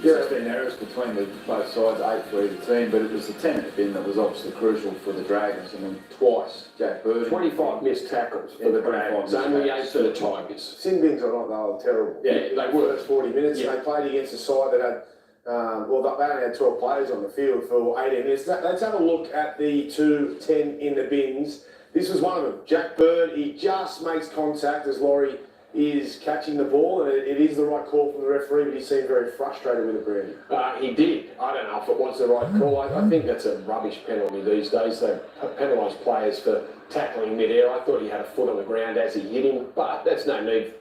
Yeah, there's been errors between both sides, 8 for either team, but it was the 10 at the bin that was obviously crucial for the Dragons. I mean, twice, Jack Bird. 25 missed tackles for the Dragons, only 8 for the Tigers. Sin bins or not, they were terrible. Yeah, they were. First 40 minutes, Yeah. they played against a side that had, they only had 12 players on the field for 18 minutes. Let's have a look at the 2-10 in the bins. This was one of them. Jack Bird, he just makes contact as Laurie is catching the ball, and it is the right call from the referee, but he seemed very frustrated with it, Brandon. He did. I don't know if it was the right call. I think that's a rubbish penalty these days. They penalise players for tackling mid-air. I thought he had a foot on the ground as he hit him, but that's no need.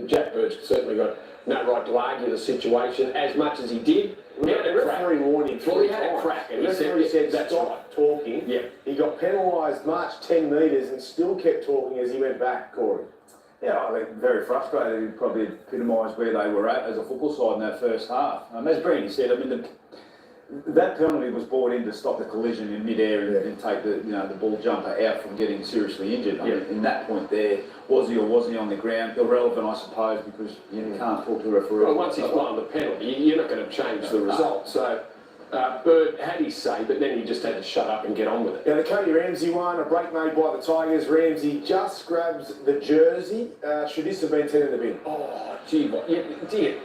Jack Bird's certainly got no right to argue the situation as much as he did. The referee warned him 3 times. Well, he had a crack, and the referee said stop talking. Yeah. He got penalised, marched 10 metres, and still kept talking as he went back, Corey. Yeah, I think very frustrated. It probably epitomised where they were at as a football side in that first half. As Brandy said, I mean, that penalty was brought in to stop the collision in mid-air and take the ball jumper out from getting seriously injured. I mean, in that point there, was he or wasn't he on the ground? Irrelevant, I suppose, because you can't talk to a referee. Well, once he's blown the penalty, you're not going to change the result. So Bird had his say, but then he just had to shut up and get on with it. Yeah, the Cody Ramsey one, a break made by the Tigers. Ramsey just grabs the jersey. Should this have been 10 in the bin? Oh, gee,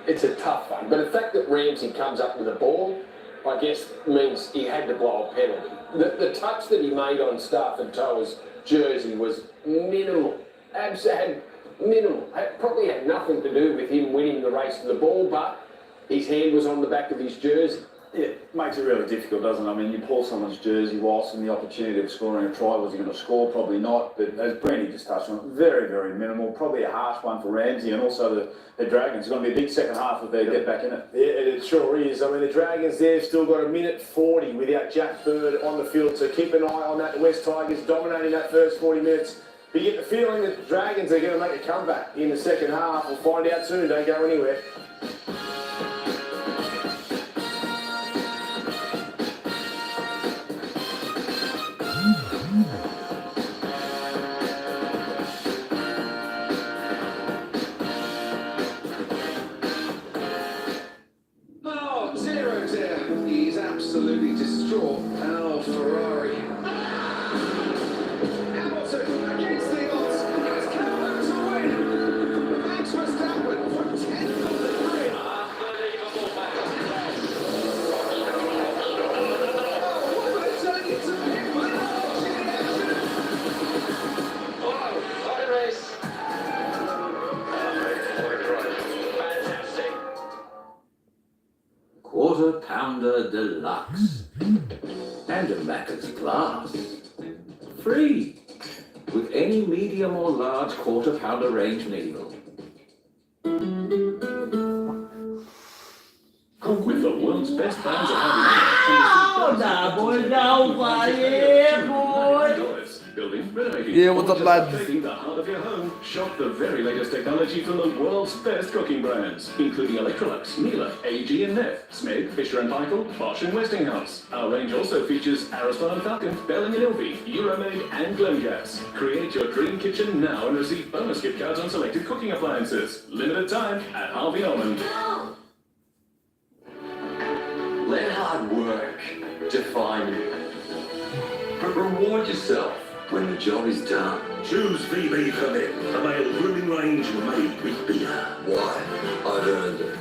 it's a tough one. But the fact that Ramsey comes up with the ball, I guess, means he had to blow a penalty. The touch that he made on Stafford Toa's jersey was minimal. Absolutely minimal. It probably had nothing to do with him winning the race to the ball, but his hand was on the back of his jersey. Yeah, it makes it really difficult, doesn't it? I mean, you pull someone's jersey whilst in the opportunity of scoring a try. Was he going to score? Probably not. But as Brandy just touched on, very, very minimal. Probably a harsh one for Ramsey and also the Dragons. It's going to be a big second half if they get back in it. Yeah, it sure is. I mean, the Dragons there still got 1:40 without Jack Bird on the field, so keep an eye on that. The West Tigers dominating that first 40 minutes. But you get the feeling that the Dragons are going to make a comeback in the second half. We'll find out soon. Don't go anywhere. Oh, 0-0. He's absolutely distraught. Oh, Ferrari. Hamilton against the odds. Has come home to win. Max Verstappen from 10th on the grid. Unbelievable match. Oh, what will it turn into him? Oh, what a race. Fantastic. Quarter Pounder Deluxe. And a Macca's glass. Free. With any medium or large quarter pounder range meal. Cook with the world's best brands of Building, renovating. Yeah, what's up, lads? Taking the heart of your home. Shop the very latest technology from the world's best cooking brands, including Electrolux, Miele, AG and Neff, Smeg, Fisher & Paykel, Bosch and Westinghouse. Our range also features Ariston, Falcon, Belling & Ilby, Euromade and Glengas. Create your dream kitchen now and receive bonus gift cards on selected cooking appliances. Limited time at Harvey Norman. Let hard work define you. But reward yourself when the job is done. Choose VB for Men, a male grooming range made with beer. Why? I've earned it.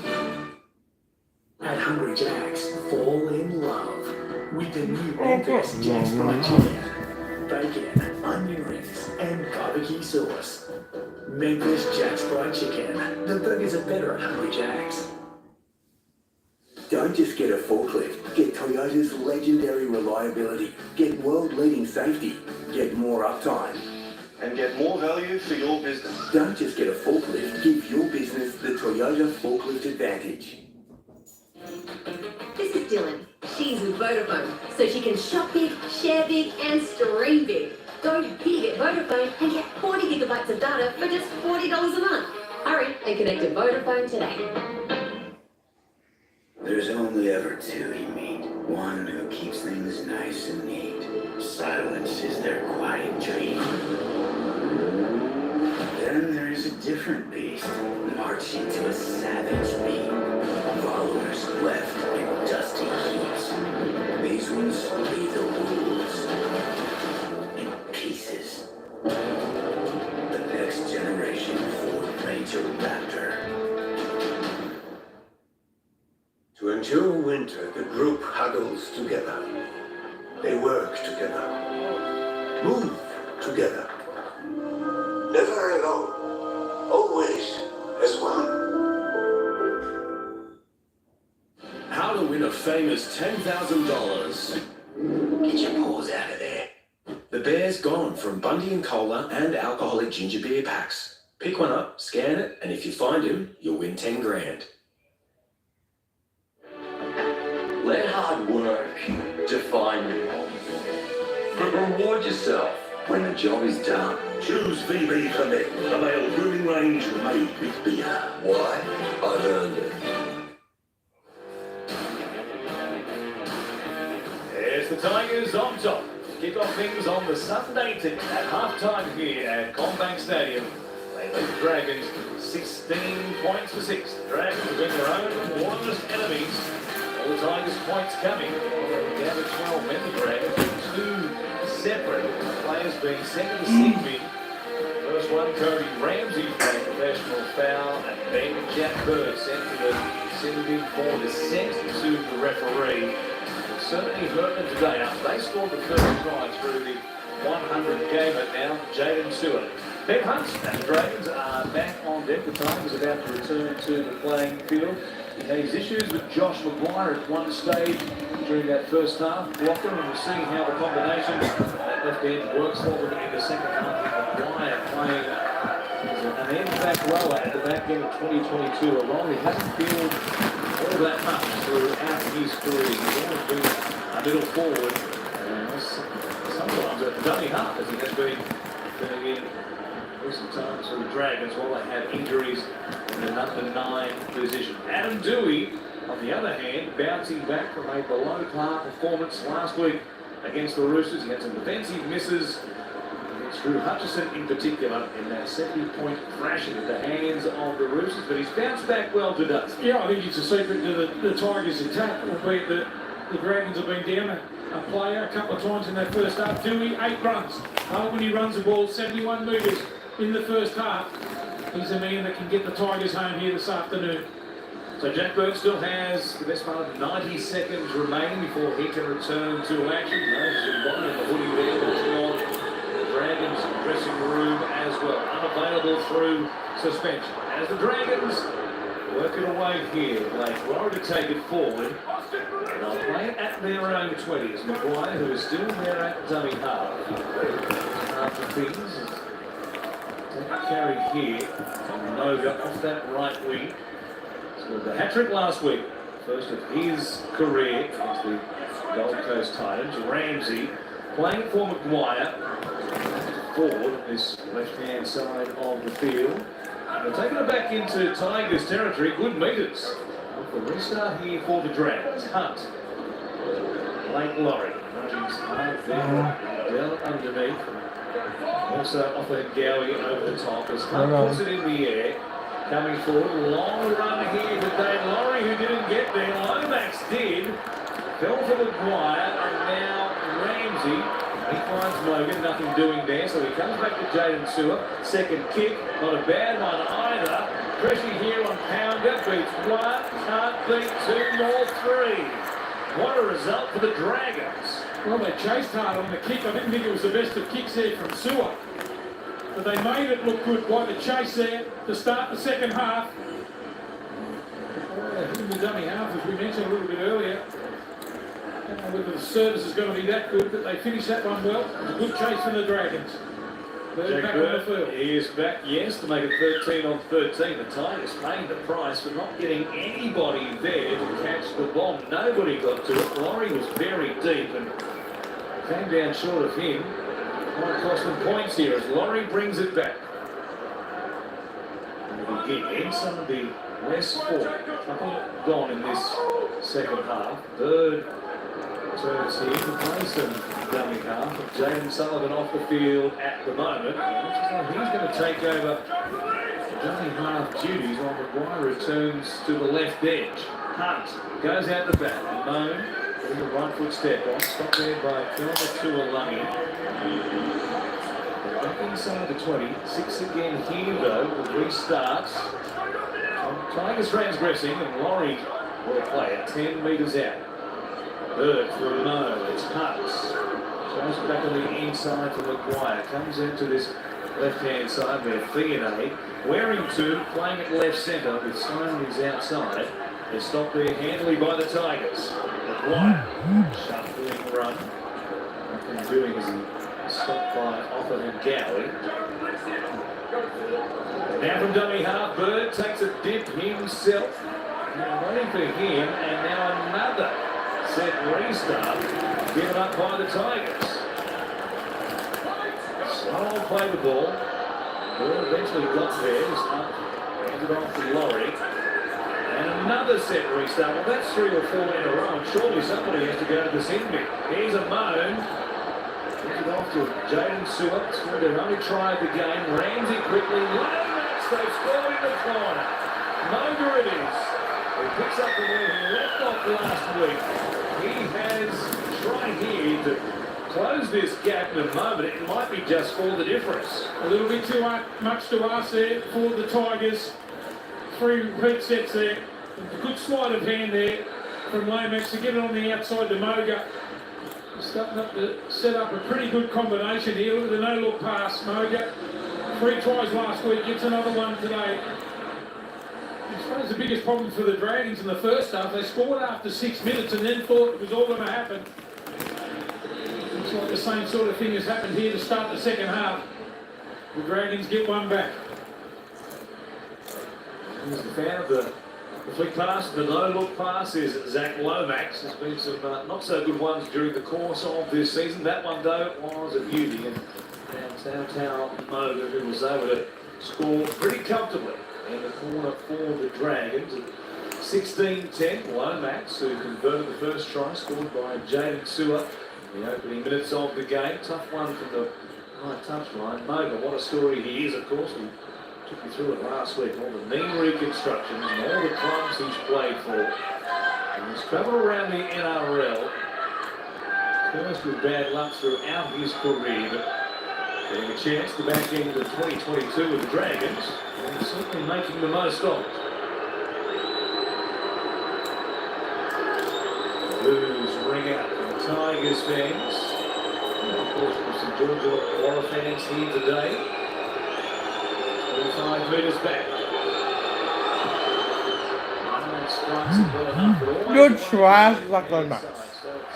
At Hungry Jack's, fall in love with the new Memphis Jack's fried chicken, bacon, onion rings, and barbecue sauce. Memphis Jack's fried chicken. The burgers are better at Hungry Jack's. Don't just get a forklift, get Toyota's legendary reliability, get world-leading safety, get more uptime. And get more value for your business. Don't just get a forklift, give your business the Toyota Forklift Advantage. This is Dylan. She's with Vodafone, so she can shop big, share big, and stream big. Go big at Vodafone and get 40 gigabytes of data for just $40 a month. Hurry and connect to Vodafone today. There's only ever two you meet. One who keeps things nice and neat. Silence is their quiet dream. Then there's a different beast, marching to a savage beat. Followers left in dusty heaps. These ones lead the wolves in pieces. The next generation Ford Ranger Raptor. To endure winter, the group huddles together. They work together. Move together. Never alone. Always as one. How to win a famous $10,000. Get your paws out of there. The bear's gone from Bundy and Cola and alcoholic ginger beer packs. Pick one up, scan it, and if you find him, you'll win 10 grand. Let hard work define you. But reward yourself when the job is done. Choose VB Connect, a male grooming range made with beer. Why? I've earned it. There's the Tigers on top. Kick off things on the Sunday at half-time here at Combank Stadium. They lead the Dragons 16 points for 6. The Dragons have been their own warmest enemies. All the Tigers' points coming. They have 12 men, the Dragons, with 2 separate players being sent to the sin bin. First one, Cody Ramsey for a professional foul, and then Jack Bird sent to the sin bin for dissent to the referee. Certainly hurt them today. After they scored the first try through the 100 gamer now, Jaden Stewart. Ben Hunt and the Dragons are back on deck. The Tigers are about to return to the playing field. He had his issues with Josh Maguire at one stage during that first half. Blocker, and we'll see how the combination at left end works for them in the second half. Maguire playing as an end back rower at the back end of 2022. Along, he hasn't fielded all that much throughout his career. He's always been a middle forward, sometimes a dummy half, as he has been filling in recent times for the Dragons while they had injuries in the number 9 position. Adam Dewey, on the other hand, bouncing back from a below-par performance last week against the Roosters. He had some defensive misses against Drew Hutchison in particular in that 70-point thrashing at the hands of the Roosters, but he's bounced back well today. Yeah, I think it's a secret to the Tigers' attack, albeit that the Dragons have been down a player a couple of times in that first half. Dewey, 8 runs. When he runs the ball 71 metres in the first half, he's a man that can get the Tigers home here this afternoon. So Jack Bird still has the best part of 90 seconds remaining before he can return to action. There's one in the hoodie there, but it's on the Dragons dressing room as well. Unavailable through suspension. As the Dragons work it away here, Blake Laurie to take it forward. And they'll play it at their own 20 as Maguire, who is still there at dummy half. After things, take a carry here from Noga off that right wing. Scored the hat-trick last week, first of his career against the Gold Coast Titans. Ramsey playing for Maguire, forward on this left-hand side of the field. And they're taking it back into Tigers territory, good metres. The restart here for the Dragons. Hunt, Blake Laurie, Martin's hard there, down underneath. Also offered Gowie over the top as Hunt puts it in the air. Coming forward, long run here for Dane Laurie, who didn't get there. Lomax did. Fell for Maguire, and now Ramsey. He finds Logan, nothing doing there, so he comes back to Jaden Stewart. Second kick, not a bad one either. Pressure here on Pounder, beats one, can't beat 2 more 3. What a result for the Dragons. Well, they chased hard on the kick. I didn't think it was the best of kicks there from Stewart. But they made it look good by the chase there to start the second half. In the dummy half, as we mentioned a little bit earlier. I don't know whether the service is going to be that good, but they finished that one well. It was a good chase from the Dragons. They're back on the field. He is back, yes, to make it 13 on 13. The Tigers paying the price for not getting anybody there to catch the bomb. Nobody got to it. Laurie was very deep and came down short of him. Might cost them points here as Laurie brings it back. And again, inside the West Fork. Couple gone in this second half. Bird turns here to play some dummy half. Jaden Sullivan off the field at the moment. He's going to take over dummy half duties while Maguire returns to the left edge. Hunt goes out the back. Moan with a right foot step on. Stopped there by Philip Tuolungi. Back inside the 20. 6 again here though. The restart. Tigers transgressing and Laurie will play it 10 metres out. Bird for a no, it's Hunt. Shows it back on the inside for Maguire. Comes into this left-hand side where Fionney. Warrington playing at left centre with Simons outside. They're stopped there handily by the Tigers. Maguire, shuffling run. Nothing doing as he stopped by Offa and Gowie. Now from dummy half, Bird takes a dip himself. Now waiting for him, and now another set restart given up by the Tigers. Cole played the ball. Ball eventually got there. Handed off to Laurie. And another set restart. Well, that's 3 or 4 in a row. And surely somebody has to go to this end. Here's a moan. Gives it off to Jaden Stewart. Scored their only try of the game. Ramsey quickly. Lomax, they've scored in the corner. Moga it is. He picks up the win he left off last week. He has tried here to close this gap in a moment. It might be just all the difference. A little bit too much to ask there for the Tigers. 3 repeat sets there. A good sleight of hand there from Lomax to get it on the outside to Moga. Starting up to set up a pretty good combination here. Look at the no-look pass, Moga. 3 tries last week, gets another one today. I suppose the biggest problem for the Dragons in the first half, they scored after 6 minutes and then thought it was all going to happen. Looks like the same sort of thing has happened here to start the second half. The Dragons get one back. He's a fan of the flick pass, the no-look pass is Zach Lomax. There's been some not so good ones during the course of this season. That one, though, was a beauty. And downtown Moga, who was able to score pretty comfortably in the corner for the Dragons. 16-10, Lomax, who converted the first try, scored by Jaden Stewart in the opening minutes of the game. Tough one from the right touchline. Moga, what a story he is, of course. We took you through it last week, all the knee reconstructions and all the clubs he's played for. And he's travelled around the NRL, cursed with bad luck throughout his career, but getting a chance to back into 2022 with the Dragons, and he's certainly making the most of it. Blues ring out from the Tigers fans. And of course, there's some Georgia Waller fans here today. 25 metres back. You're trash like Lomax.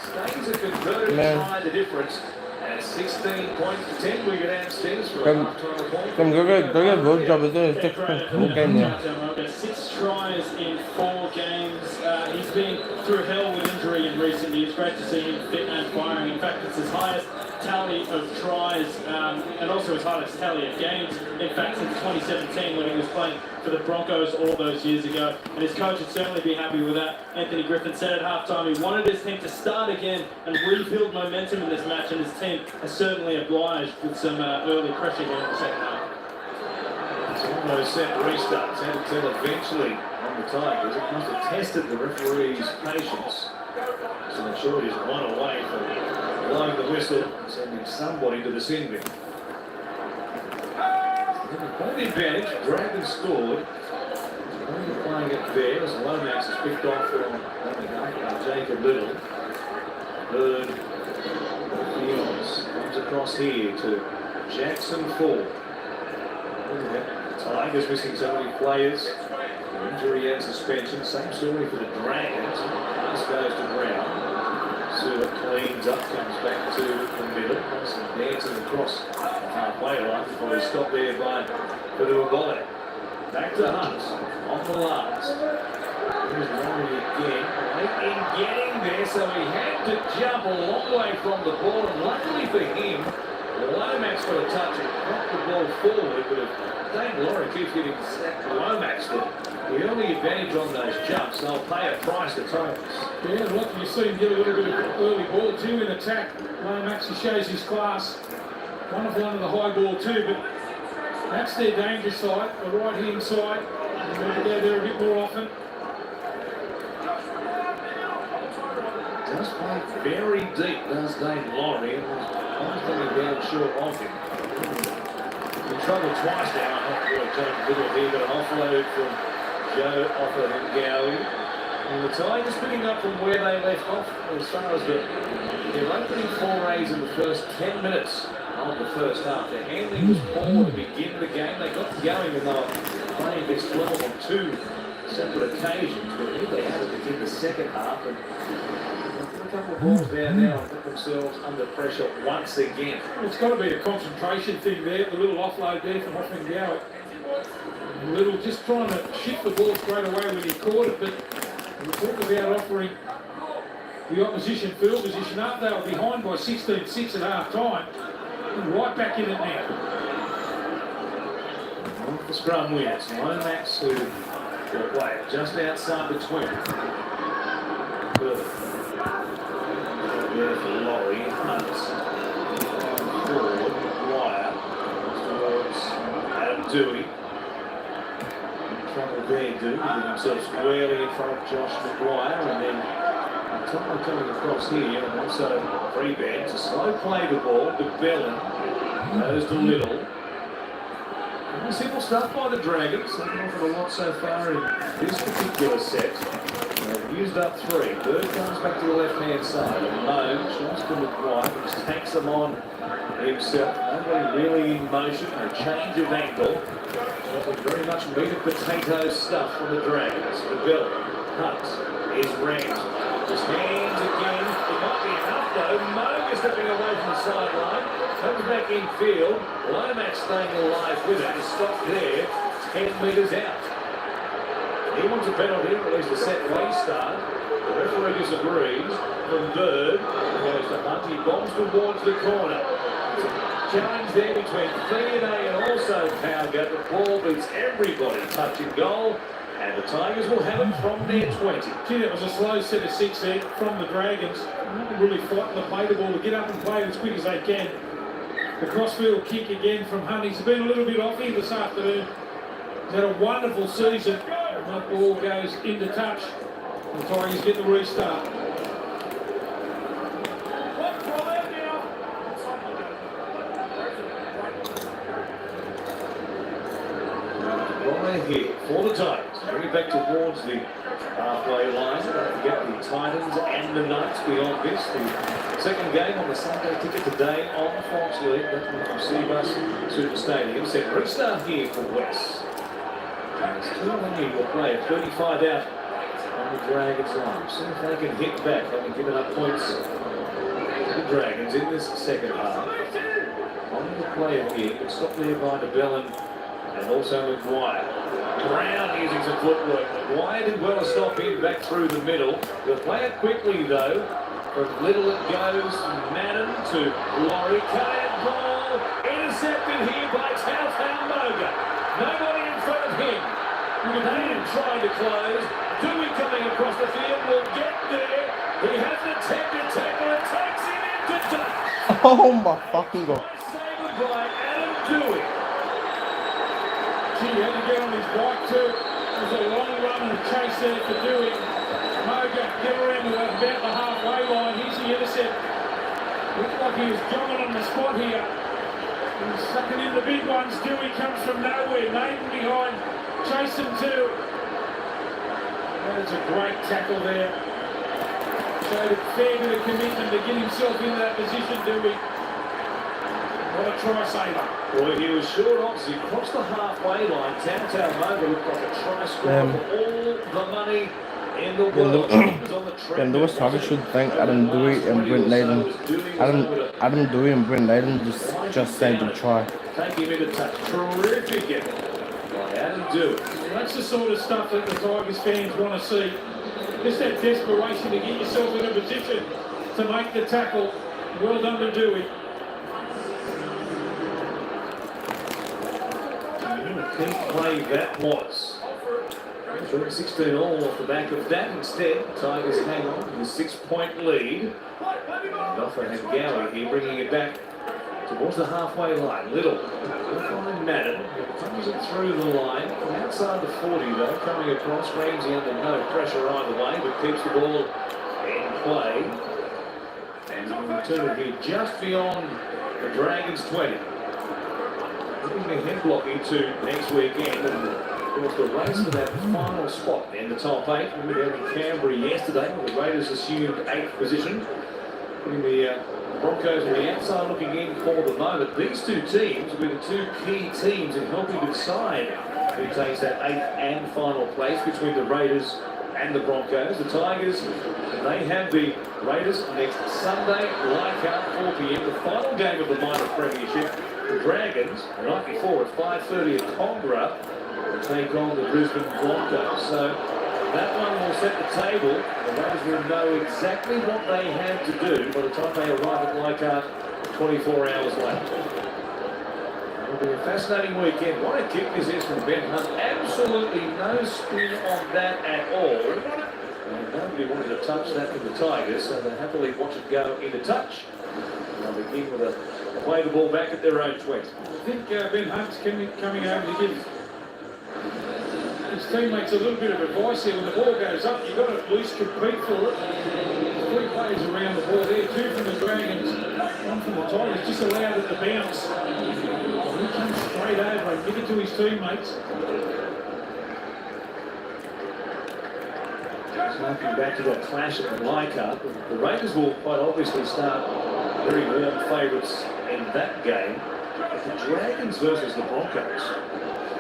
Stays a converted try, the difference. At 16 points to 10, we go downstairs for a half-time point. Go get a good job of doing 6 points in the game there. 6 tries in 4 games. He's been through hell with injury in recent years. Great to see him fit and firing. In fact, it's his highest tally of tries and also his highest tally of games. In fact, since 2017 when he was playing for the Broncos all those years ago. And his coach would certainly be happy with that. Anthony Griffin said at halftime he wanted his team to start again and rebuild momentum in this match, and his team has certainly obliged with some early pressure here in the second half. It's almost set restarts. Had to tell eventually on the Tigers. It must have tested the referee's patience. So I'm sure he's one away from blowing the whistle and sending somebody to the sin bin. Point advantage, Dragons scored. Only playing it there as Lomax is picked off from Jacob Little. Bird Fields comes across here to Jackson Ford. Tigers missing so many players. Injury and suspension. Same story for the Dragons. Pass goes to Brown. Stewart cleans up, comes back to the middle. Dancing across halfway line before he stopped there by Padua. Back to Hunt on the last. Here's Laurie again. Late in getting there, so he had to jump a long way from the ball. And luckily for him, Lomax got a touch and knocked the ball forward. But if Dane Laurie keeps getting Lomax the early advantage on those jumps, they'll pay a price to Tigers. Yeah, look, you see him get a little bit of early ball too in attack. Lomax, he shows his class. Wonderful under the high ball too, but that's their danger side, the right-hand side. And we'll go there a bit more often. Does play very deep, does Dane Laurie, and was constantly down short of him. In trouble twice now, not really taking middle here, but an offload from Joe Offahengawi. And the Tigers picking up from where they left off as far as their opening forays in the first 10 minutes of the first half. Their handling was poor to begin the game. They got going and they were playing this 12 on 2 separate occasions, but here they had to begin the second half and put a couple of balls down now and put themselves under pressure once again. It's got to be a concentration thing there, the little offload there from Offahengawi. Little just trying to shift the ball straight away when he caught it, but we talk about offering the opposition field position up. They were behind by 16-6 at half time. Right back in it now. Off the scrum wins. Lomax who got away just outside the 20. Good. There for Laurie. Hunt. Forward. Wire. Towards Adam Dewey. Trouble there, Dewey. Getting himself squarely in front of Josh McGuire. And then Tom coming across here. And also free bend. To slow play the ball. To Bellin. Goes to Little. Simple stuff by the Dragons. They've offered a lot so far in this particular set. They've used up 3. Bird comes back to the left-hand side. And Moan tries to look right, but just takes them on himself. Nobody really in motion. A change of angle. But very much meat and potato stuff from the Dragons. The Bill Hunt is ranked. Just hands again. It might be enough though. Moan is stepping away from the sideline. Comes back in field. Lomax staying alive with it. Is stopped there. 10 metres out. He wants a penalty, or at least a set restart. The referee disagrees. From Bird goes to Hunt. He bombs towards the corner. Challenge there between Theodore and also Cowgate. The ball beats everybody touching goal. And the Tigers will have it from their 20. Gee, that was a slow set of 6 there from the Dragons. Really fighting to play the ball to get up and play it as quick as they can. The crossfield kick again from Hunt. He's been a little bit off here this afternoon. He's had a wonderful season. That ball goes into touch. The Tigers get the restart. Right here for the Titans. Bring it back towards the halfway line. Don't forget the Titans and the Knights beyond this. The second game on the Sunday ticket today on Fox League. That's from Cbus Super Stadium. Set restart here for West. And it's 2-1 will play at 35 out on the Dragons line. See if they can hit back, having given up points to the Dragons in this second half. On the play here, but stopped there by DeBellin and also McGuire. Brown using some footwork. McGuire did well to stop him back through the middle. They'll play it quickly though. From Little it goes, Madden to Laurie. Cut ball. Intercepted here by Tautau Moga. Nobody in front of him. Canadian trying to close. Dewey coming across the field will get there. He has an attempted tackle and takes him into touch. Oh my fucking god. Saved by Adam Dewey. Gee, he had to get on his bike too. It was a long run and a chase there for Dewey. Moga get around to about the halfway line. Here's the intercept. Looked like he was jogging on the spot here. He's sucking in the big ones. Dewey comes from nowhere. Maiden behind. Chase him too. That's a great tackle there. Showed a fair bit of commitment to get himself in that position, Dewey. What a try saver. Well, he was short opposite. He crossed the halfway line. Tautau Moga looked like a try scorer for all the money in the world. And those Tigers should thank Adam Dewey and Brent Naden. Adam Dewey and Brent Naden just saved the try. Take him into touch. Terrific effort by Adam Dewey. That's the sort of stuff that the Tigers fans want to see. Just that desperation to get yourself in a position to make the tackle. Well done to Dewey. Key play that was. 16 all off the back of that. Instead, Tigers hang on with a 6-point lead. Noffa and Gowie here bringing it back towards the halfway line. Little. Behind Madden. Comes it through the line. From outside the 40 though. Coming across. Ramsey under no pressure either way, but keeps the ball in play. And we return it here just beyond the Dragons 20. Looking ahead blocking to next weekend. And of course, the race for that final spot in the top 8. We were down in Canberra yesterday. The Raiders assumed 8th position. Putting the Broncos on the outside looking in for the moment. These two teams will be the two key teams in helping to decide who takes that 8th and final place between the Raiders and the Broncos. The Tigers, they have the Raiders next Sunday, Leichhardt, 4 p.m. The final game of the minor premiership. The Dragons, the night before at 5:30 at Canberra, will take on the Brisbane Broncos. So that one will set the table. The Raiders will know exactly what they have to do by the time they arrive at Leichhardt 24 hours later. It'll be a fascinating weekend. What a kick this is from Ben Hunt. Absolutely no spin on that at all. And nobody wanted to touch that from the Tigers, so they happily watch it go into touch. And they'll begin with a play the ball back at their own 20. I think Ben Hunt's coming over to give his teammates a little bit of advice here. When the ball goes up, you've got to at least compete for it. 3 players around the ball there, 2 from the Dragons, 1 from the Tigers, just allowed it to bounce. He comes straight over and give it to his teammates. Looking back to that clash at the Leichhardt, the Raiders will quite obviously start very warm favourites in that game. But the Dragons versus the Broncos.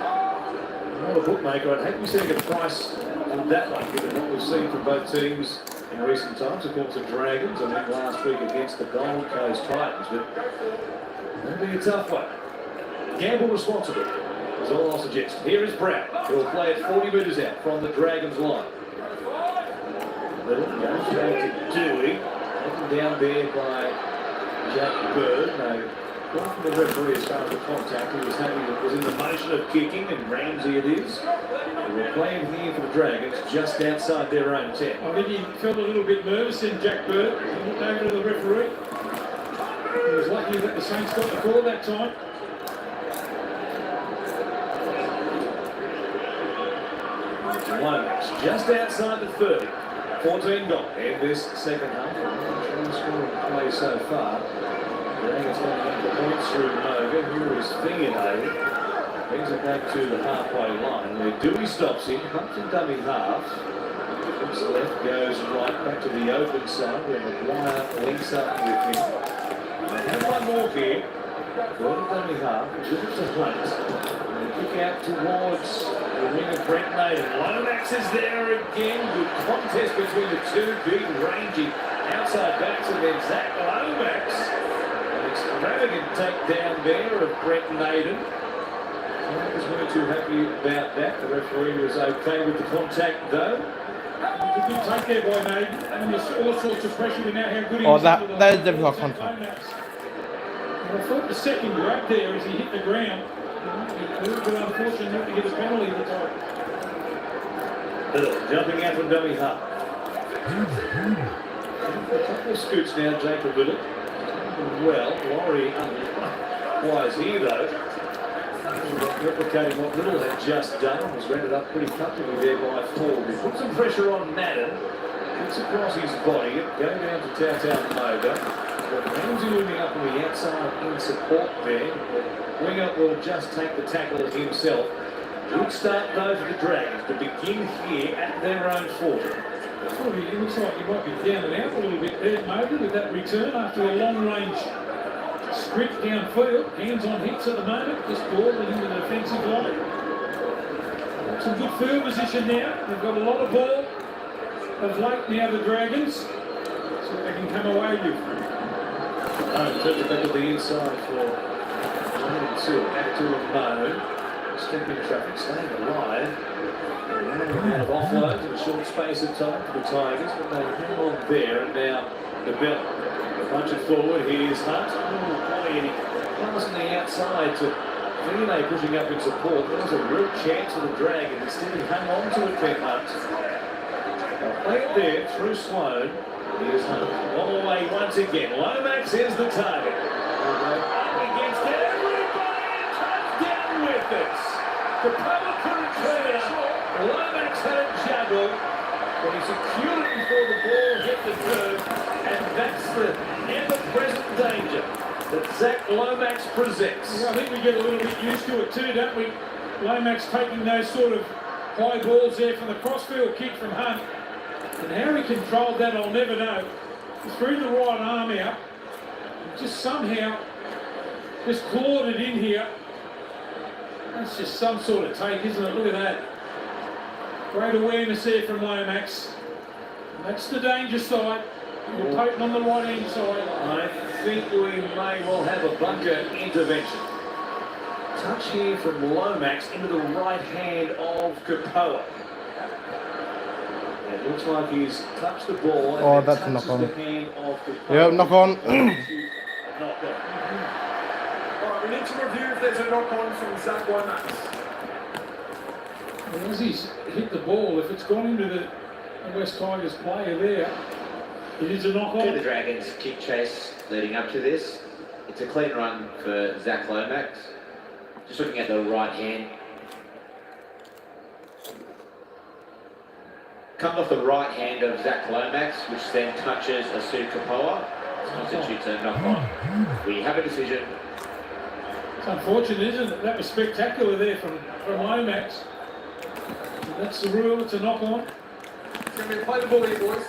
I'm not a bookmaker. I'd hate to be setting a price on that one, given what we've seen from both teams in recent times. Of course, the Dragons, I think last week against the Gold Coast Titans, but it'll be a tough one. Gamble responsibly is all I'll suggest. Here is Brown, who will play at 40 metres out from the Dragons line. Little goes back to Dewey, taken down there by Jack Bird. No, not from the referee as far as the contact. He was happy it was in the motion of kicking, and Ramsey it is. We're playing here for the Dragons just outside their own 10. I think he felt a little bit nervous in Jack Bird. He looked over to the referee. He was lucky that the Saints got the call that time. Lomax just outside the 30. 14 gone in this second half. Trying to score play so far. Dragons going up the points through Moga. Here is Fingernail. Brings it back to the halfway line where Dewey stops him. Pumps in dummy half. Looks left, goes right, back to the open side where McGuire links up with him. They have one more here. Go to dummy half. Give it to Hunt. Kick out towards the wing of Brent Naden. Lomax is there again. Good contest between the two big rangy outside backs, and then Zach Lomax. An extravagant takedown there of Brent Naden. Tigers weren't too happy about that. The referee was okay with the contact though. It's a good take there by Naden, and there's all sorts of pressure. We know how good he Oh, is. that is definitely not contact. I thought the second grab there as he hit the ground. But unfortunately not to get a penalty at the time. Little jumping out from dummy half. A couple of scoots now, Jacob Little. Well, Laurie wise here though. Replicating what Little had just done. Was rendered up pretty comfortably there by Ford. He put some pressure on Madden. Kicks across his body. Going down to Tautau Moga. Ramsey moving up on the outside in support there. The winger will just take the tackle himself. Good start though for the Dragons to begin here at their own 40. It looks like you might be down and out a little bit there, Moga, with that return after a long-range sprint downfield. Hands on hips at the moment, just balling into the defensive line. Some good field position now. They've got a lot of ball of late now, the Dragons, so they can come away with. Turns it back to the inside for back to Mo. Stepping traffic, staying alive. Running out of offloads in a short space of time for the Tigers, but they hang on there, and now the belt. Punch it forward, here's Hunt. And he comes on the outside to Fingernail pushing up in support. There was a real chance for the Dragons. Instead he hung on to it, Ben Hunt. They'll play it there through Sloan. Here's Hunt. All the way once again. Lomax is the target. Against everybody and comes down with it. The power couldn't turn out. Lomax had it juggled, but he secured it before the ball hit the curve, and that's the ever-present danger that Zach Lomax presents. I think we get a little bit used to it too, don't we? Lomax taking those sort of high balls there from the crossfield kick from Hunt. And how he controlled that, I'll never know. He threw the right arm out, and just somehow just clawed it in here. That's just some sort of take, isn't it? Look at that. Great awareness there from Lomax. And that's the danger side. You're potent on the right-hand side. I think we may well have a bunker intervention. Touch here from Lomax into the right hand of Kapoa. It looks like he's touched the ball. Oh, and that's then a knock touches on. the hand of the Yeah, knock on. knock on. Alright, we need to review if there's a knock on from Zach Lomax. Well, as he's hit the ball, if it's gone into the West Tigers player there, it is a knock To the on. Dragons kick chase leading up to this. It's a clean run for Zach Lomax. Just looking at the right hand. Comes off the right hand of Zach Lomax, which then touches Asu Kapoa. This constitutes a knock on. We have a decision. It's unfortunate, isn't it? That was spectacular there from Lomax. That's the rule, it's a knock on. It's going to be a play the ball here, boys.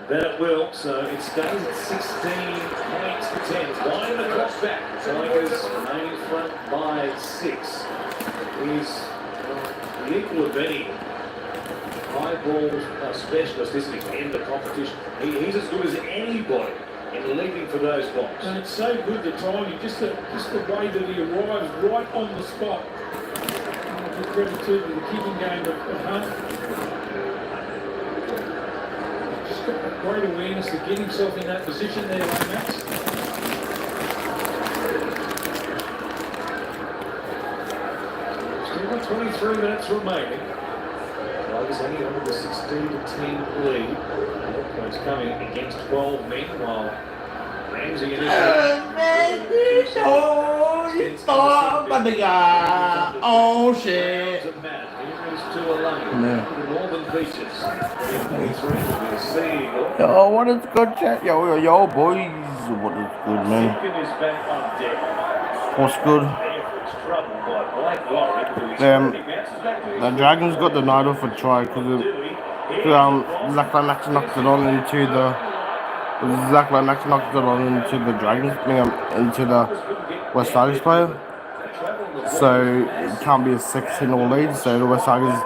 That it will, so it stays at 16 points to 10. It's wide and the clock's back. Tigers remain in front by 6. He's the equal of any high ball specialist, isn't he, in the competition. He's as good as anybody in leaping for those bombs. And it's so good the timing, just the way that he arrives right on the spot. Give credit to the kicking game of Hunt. Just got that great awareness to get himself in that position there, Lomax. Still got 23 minutes remaining. Tigers hanging on to the 16 to 10 lead. More points coming against 12 men, while Ramsey initially. Oh shit. Here is Tuolungi. The Northern Beaches. 23 will be a Seagull. Yo, what is good, chat? Yo, boys. What is good, man? Simpkin is back on deck. What's good? Airforce troubled by Blake Laurie, who is Um, he bounces back to his The Dragons got the night off for try because Zach Lomax knocked it on into the Dragons, into the West Tigers player. So it can't be a 16-all lead. So the West Tigers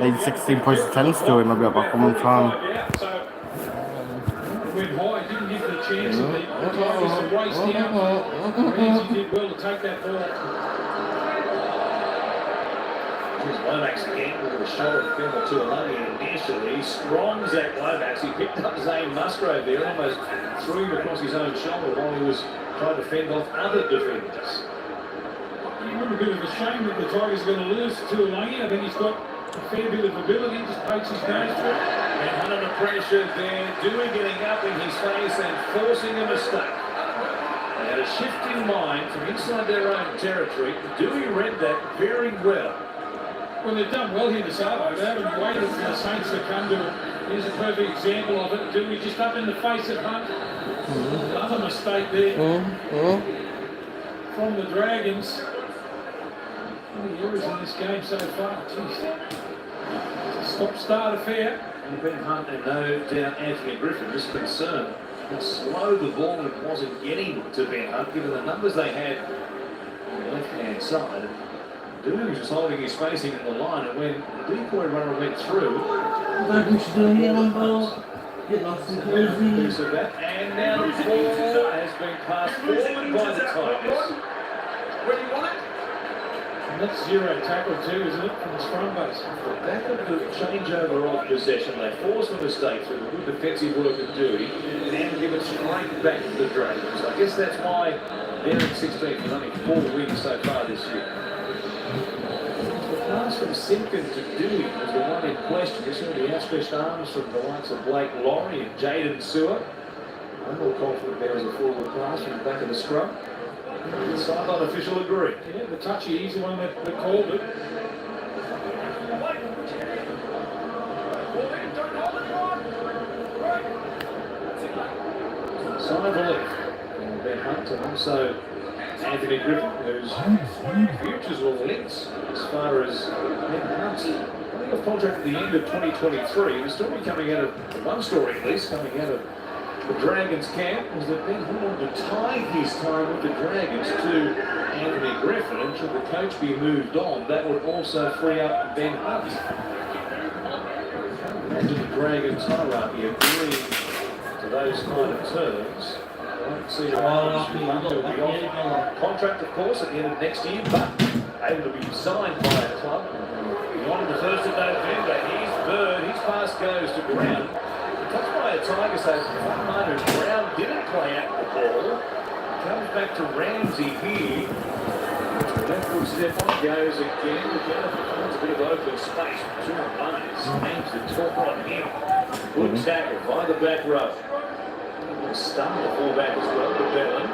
need 16 points to 10 still in maybe back on time. Went high, didn't give the chance of the Tigers to race down. Ramsey did well to take that ball. Here's Lomax again with a shoulder of Phil Tuolungi initially. Strong Zach Lomax. He picked up Zane Musgrave there, almost threw him across his own shoulder while he was trying to fend off other defenders. A little bit of a shame that the Tigers are going to lose to Tuolungi. I think he's got a fair bit of ability, just pokes his nose to it. And under the pressure there, Dewey getting up in his face and forcing a mistake. They had a shift in mind from inside their own territory. Dewey read that very well. Well, they've done well here this afternoon. They haven't waited for the Saints to come to it. Here's a perfect example of it. Dewey just up in the face of Hunt. Another mistake there from the Dragons. 20 errors in this game so far. Jeez. Stop-start affair. And Ben Hunt and no doubt Anthony Griffin was concerned how slow the ball wasn't getting to Ben Hunt, given the numbers they had on the left-hand side. Dewey was just holding his spacing in the line, and when the decoy runner went through, Get lost in piece of that, and now the ball has been passed forward by the Tigers. Where do you want it? And that's zero tackle too, isn't it, from the scrum base? The back of the changeover of possession, they forced the mistake through the good defensive work of Dewey, and then give it straight back to the Dragons. I guess that's why they're in 16th with only 4 wins so far this year. The pass from Simpkin to Dewey was the one in question. You saw the outstretched arms from the likes of Blake Laurie and Jaden Sewer. I'm more confident there was a forward pass from the back of the scrum. The sideline official agreed. Yeah, the touchy, he's the one that called it. Sign of relief. And Ben Hunt and also Anthony Griffin, whose futures were linked as far as Ben Hunt running off contract at the end of 2023. The story coming out of, one story at least, coming out of the Dragons camp was that Ben Hunt wanted to tie his time with the Dragons to Anthony Griffin, and should the coach be moved on, that would also free up Ben Hunt. Imagine the Dragons hierarchy agreeing to those kind of terms. I don't see the Hunt will be off contract, of course, at the end of next year, but able to be signed by a club. Beyond the 1st of November, he's Bird. His pass goes to Brown. Touched by a Tiger, so front line Brown didn't play out the ball. Comes back to Ramsey here. Left foot step on, goes again. Finds a bit of open space. Two runners. Aims the top on him. Good tackle by the back row. Stun the fullback as well, to Bellin.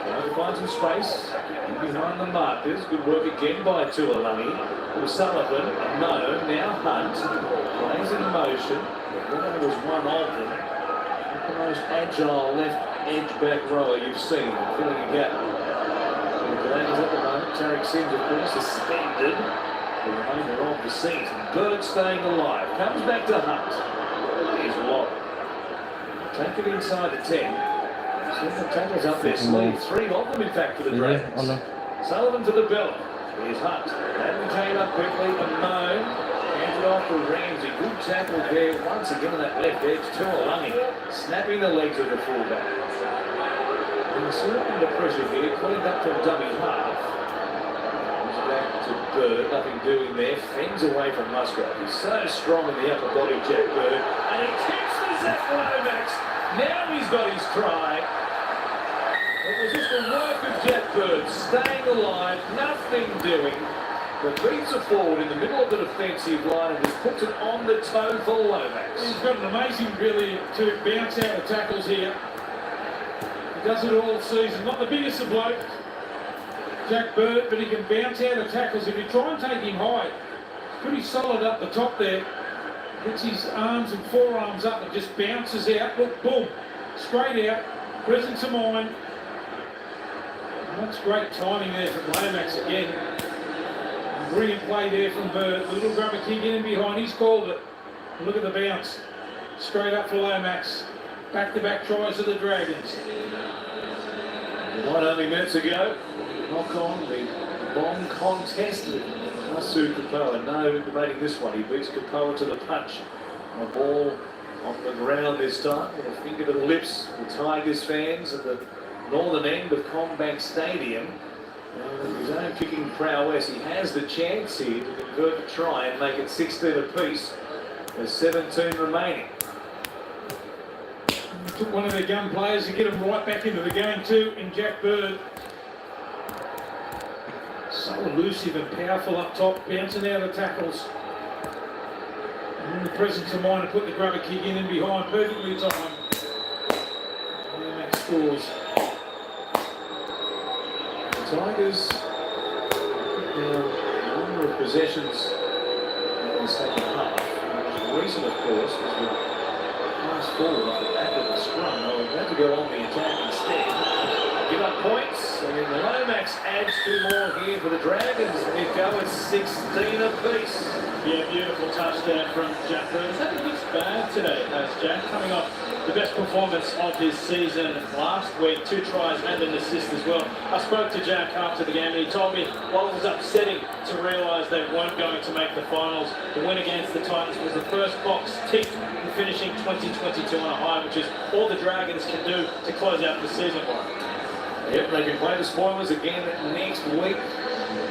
Trying to find some space. In behind the markers. Good work again by Tuolungi. Sullivan, no, now Hunt. Plays in motion. That was one of them. The most agile left edge back rower you've seen, filling a gap. The Dragons at the moment, Tarek Sims of course suspended the remainder of the season. Bird staying alive, comes back to Hunt. Here's Locke. Take it inside the 10. The tackles up their sleeve. Three of them in fact for the Dragons. Sullivan to the belt. Here's Hunt. That came up quickly, and no. Hands it off to Ramsey. Good tackle there once again on that left edge. Tuolungi snapping the legs of the fullback. And certainly under pressure here. Cleaned up from dummy half. Comes back to Bird. Nothing doing there. Fends away from Musgrave. He's so strong in the upper body, Jack Bird. And he tips to Zach Lomax. Now he's got his try. It was just the work of Jack Bird, staying alive, nothing doing, but beats it forward in the middle of the defensive line and just puts it on the toe for Lomax. He's got an amazing ability to bounce out of tackles here. He does it all season. Not the biggest of blokes, Jack Bird, but he can bounce out of tackles. If you try and take him high, pretty solid up the top there. Gets his arms and forearms up and just bounces out. Look, boom, straight out, presence of mind. That's great timing there from Lomax again. Brilliant play there from Bird. The little grubber kick in and behind. He's called it. Look at the bounce. Straight up for Lomax. Back-to-back tries of the Dragons. 1 only minutes ago. Knock on the bomb contest with Masu Kapoa. No debating this one. He beats Kapoa to the punch. A ball on the ground this time. With a finger to the lips. The Tigers fans at the northern end of Combank Stadium. With his own kicking prowess, he has the chance here to convert the try and make it 16 apiece. There's 17 remaining. Took one of their gun players to get him right back into the game too in Jack Bird. So elusive and powerful up top, bouncing out of tackles. And in the presence of mind to put the grubber kick in and behind, perfectly timed. Lomax scores. The Tigers now a number of possessions in the second half. The reason, of course, was the pass forward off the back of the scrum. They were about to go on the attack instead. Give up points, and then Lomax adds 2 more here for the Dragons. They go at 16 apiece. Yeah, beautiful touchdown from Jack Bird. He's had a mixed bag today, has Jack, coming off the best performance of his season last week, 2 tries and an assist as well. I spoke to Jack after the game and he told me while it was upsetting to realise they weren't going to make the finals, the win against the Titans was the first box ticked in finishing 2022 on a high, which is all the Dragons can do to close out the season. Yep, they can play the spoilers again next week.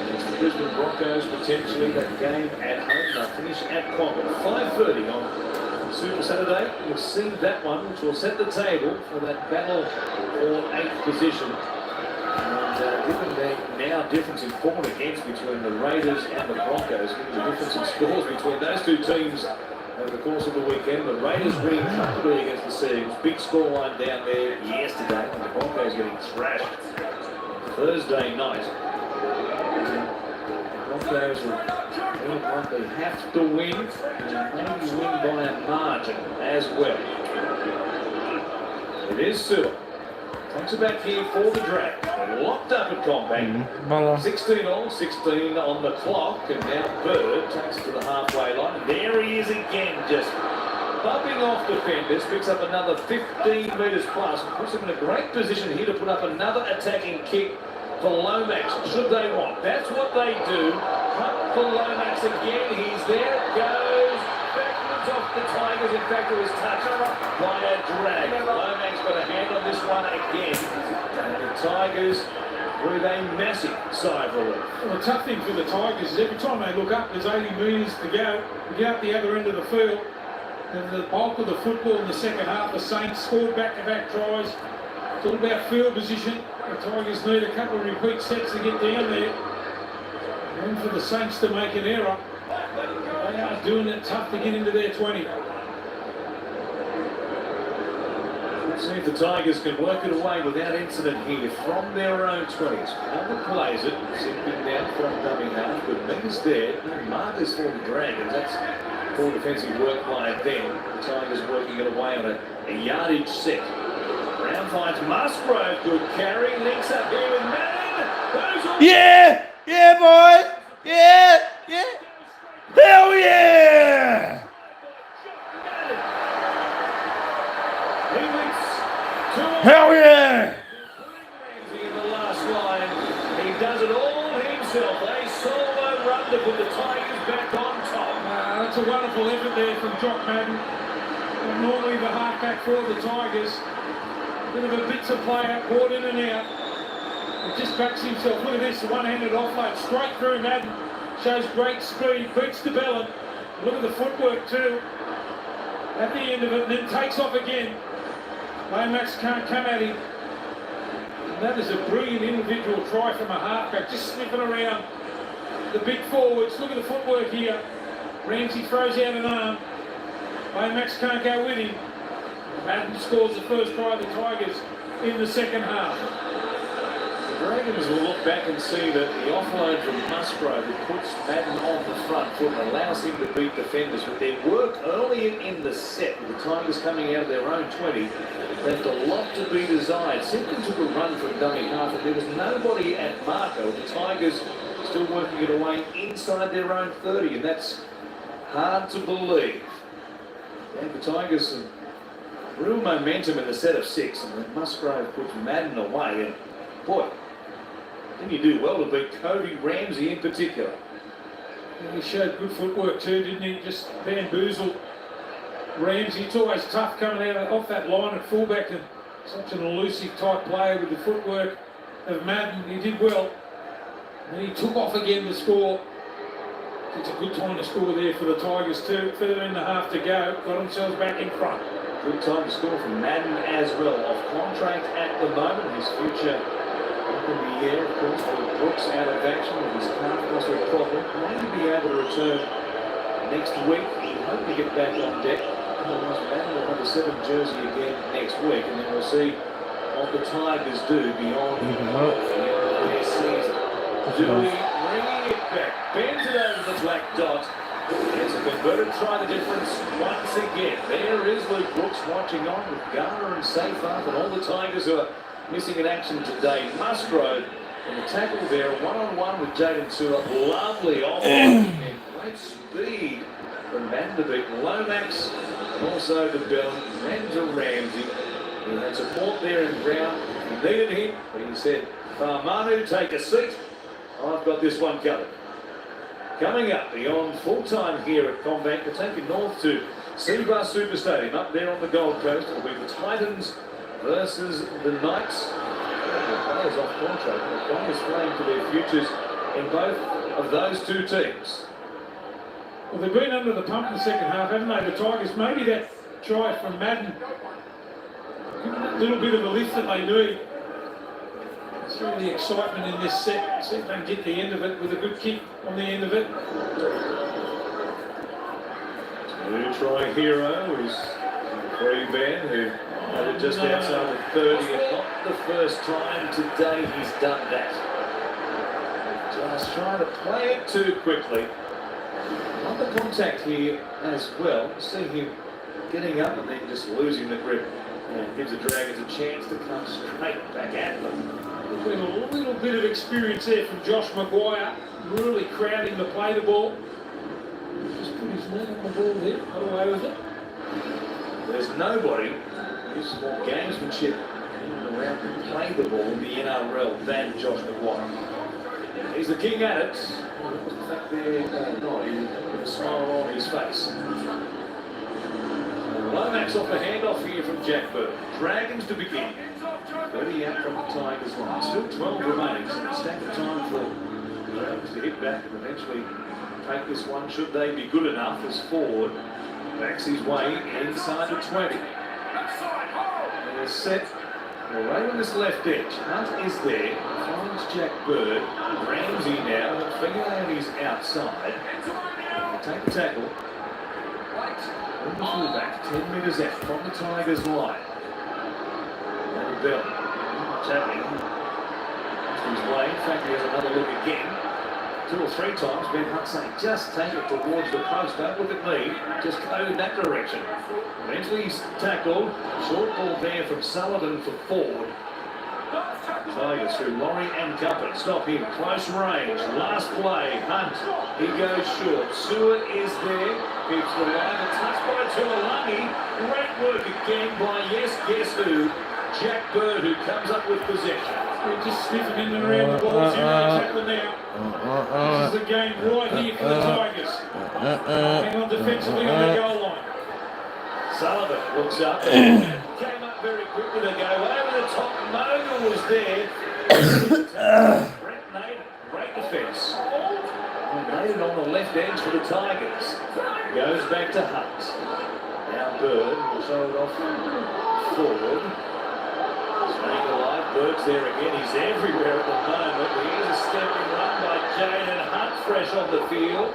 Against the Brisbane Broncos, potentially. That game at home. They'll finish at Concord. 5:30 on Super Saturday. We'll see that one, which will set the table for that battle for 8th position. And given the now difference in form against between the Raiders and the Broncos, given the difference in scores between those two teams over the course of the weekend, the Raiders winning comfortably against the Seagulls. Big scoreline down there yesterday, and the Broncos getting thrashed Thursday night. The Broncos will likely have to win, and maybe win by a margin as well. It is Sewer. Takes it back here for the Drag. They're locked up at Combank. 16 on, 16 on the clock, and now Bird takes it to the halfway line. And there he is again, just bumping off defenders, picks up another 15 metres plus, and puts him in a great position here to put up another attacking kick for Lomax, should they want. That's what they do. Cut for Lomax again, he's there, it goes. Backwards off the Tigers, in fact it was touched by a Drag. Lomax got a hand on this one again. And the Tigers with a massive sigh of relief. Well, the tough thing for the Tigers is every time they look up, there's 80 metres to go. We get up the other end of the field. And the bulk of the football in the second half, the Saints scored back-to-back tries. It's all about field position. The Tigers need a couple of repeat sets to get down there. And for the Saints to make an error, they are doing it tough to get into their 20. Let's see if the Tigers can work it away without incident here from their own 20s. Albert plays it, zipping down from dummy half, but Ming's there. Marcus for the Dragons. That's full defensive work by them. The Tigers working it away on a yardage set. Brown finds Musgrove, good carry, links up here with Madden. Yeah! Yeah, boy! Yeah! Yeah! Hell yeah! Hell yeah! In the last line, he does it all himself. A solo run to put the Tigers back on top. That's a wonderful effort there from Jock Madden. Normally the halfback for the Tigers. Bit of a bits of player, caught in and out. He just backs himself. Look at this, one-handed offload straight through Madden. Shows great speed, beats the Bellin. Look at the footwork too. At the end of it, and then takes off again. Lomax can't come at him. And that is a brilliant individual try from a halfback, just sniffing around the big forwards. Look at the footwork here. Ramsey throws out an arm. Lomax can't go with him. Madden scores the first try of the Tigers in the second half. The Dragons will look back and see that the offload from Musgrove that puts Madden on the front foot and allows him to beat defenders. But their work early in the set, with the Tigers coming out of their own 20, left a lot to be desired. Simpkins took a run from dummy half, and there was nobody at marker. The Tigers still working it away inside their own 30, and that's hard to believe. And the Tigers some real momentum in the set of 6, and then Musgrove puts Madden away, and boy, didn't you do well to beat Cody Ramsey in particular. And he showed good footwork too, didn't he? Just bamboozled Ramsey. It's always tough coming out off that line at fullback, and such an elusive type player with the footwork of Madden. He did well. And he took off again to score. It's a good time to score there for the Tigers too. Further in the half to go. Got themselves back in front. Good time to score from Madden as well. Off contract at the moment. His future up in the air, of course, with Brooks out of action with his calf muscle problem. May be able to return next week. He hope to get back on deck. Otherwise, Madden will have a 7 jersey again next week, and then we'll see what the Tigers do beyond the end of their season. Dewey bringing it back, bends it over the black dot. It's a converted try the difference once again. There is Luke Brooks watching on with Garner and Seyfarth, and all the Tigers are missing in action today. Musgrove in the tackle there, one-on-one with Jaden Sewer. Lovely off and great speed from Madden to beat Lomax, and also to Bellin and to Ramsey. He had support there in Brown. He needed him, but he said, Farmanu, take a seat. I've got this one covered. Coming up beyond full-time here at Combank, we're taking north to Seabar Super Stadium up there on the Gold Coast. It'll be the Titans versus the Knights. The players off contract. The players playing for their futures in both of those two teams. Well, they've been under the pump in the second half, haven't they, the Tigers? Maybe that try from Madden, a little bit of a lift that they need. It's really the excitement in this set. See if they can get the end of it with a good kick on the end of it. New try hero is Free Ben, who had it just outside the 30. And not the first time today he's done that. Just trying to play it too quickly. On the contact here as well. See him getting up and then just losing the grip. And gives the Dragons a chance to come straight back at them. There's been a little bit of experience there from Josh Maguire, really crowding to play the ball. Just put his knee on the ball there, got away with it. There's nobody who's more gamesmanship and around to play the ball in the NRL than Josh Maguire. He's the king at it. In fact, there, nod with a smile on his face. Lomax off the handoff here from Jack Bird. Dragons to begin. 30 out from the Tigers line. Still 12 remains. And a stack of time for the Dragons to hit back and eventually take this one, should they be good enough, as Ford backs his way inside the 20. They're set. Well, right on this left edge. Hunt is there. Finds Jack Bird. Ramsey now. The finger is outside. They take the tackle. On the fullback, 10 metres out from the Tigers line. And Bell. Tapping. His way. In fact, he has another look again. 2 or 3 times, Ben Hunt saying, just take it towards the post, don't look at me, just go in that direction. Eventually he's tackled, short ball there from Sullivan for Ford. Tigers through Laurie and Company, stop him, close range, last play, Hunt, he goes short, Seward is there, keeps the line, a touch by Tuolungi, great work again by guess who, Jack Bird, who comes up with possession. We're just sniffing in and around the ball, zero tackle now. This is the game right here for the Tigers. Hang on defensively on the goal line. Sullivan looks up, came up very quickly to go over the top. Mogul was there. Brett Naden, great defence. Naden on the left edge for the Tigers. Goes back to Hunt. Now Bird will show it off forward. Staying alive, Bird's there again. He's everywhere at the moment. Here's a stepping run by Jaden Hunt, fresh on the field.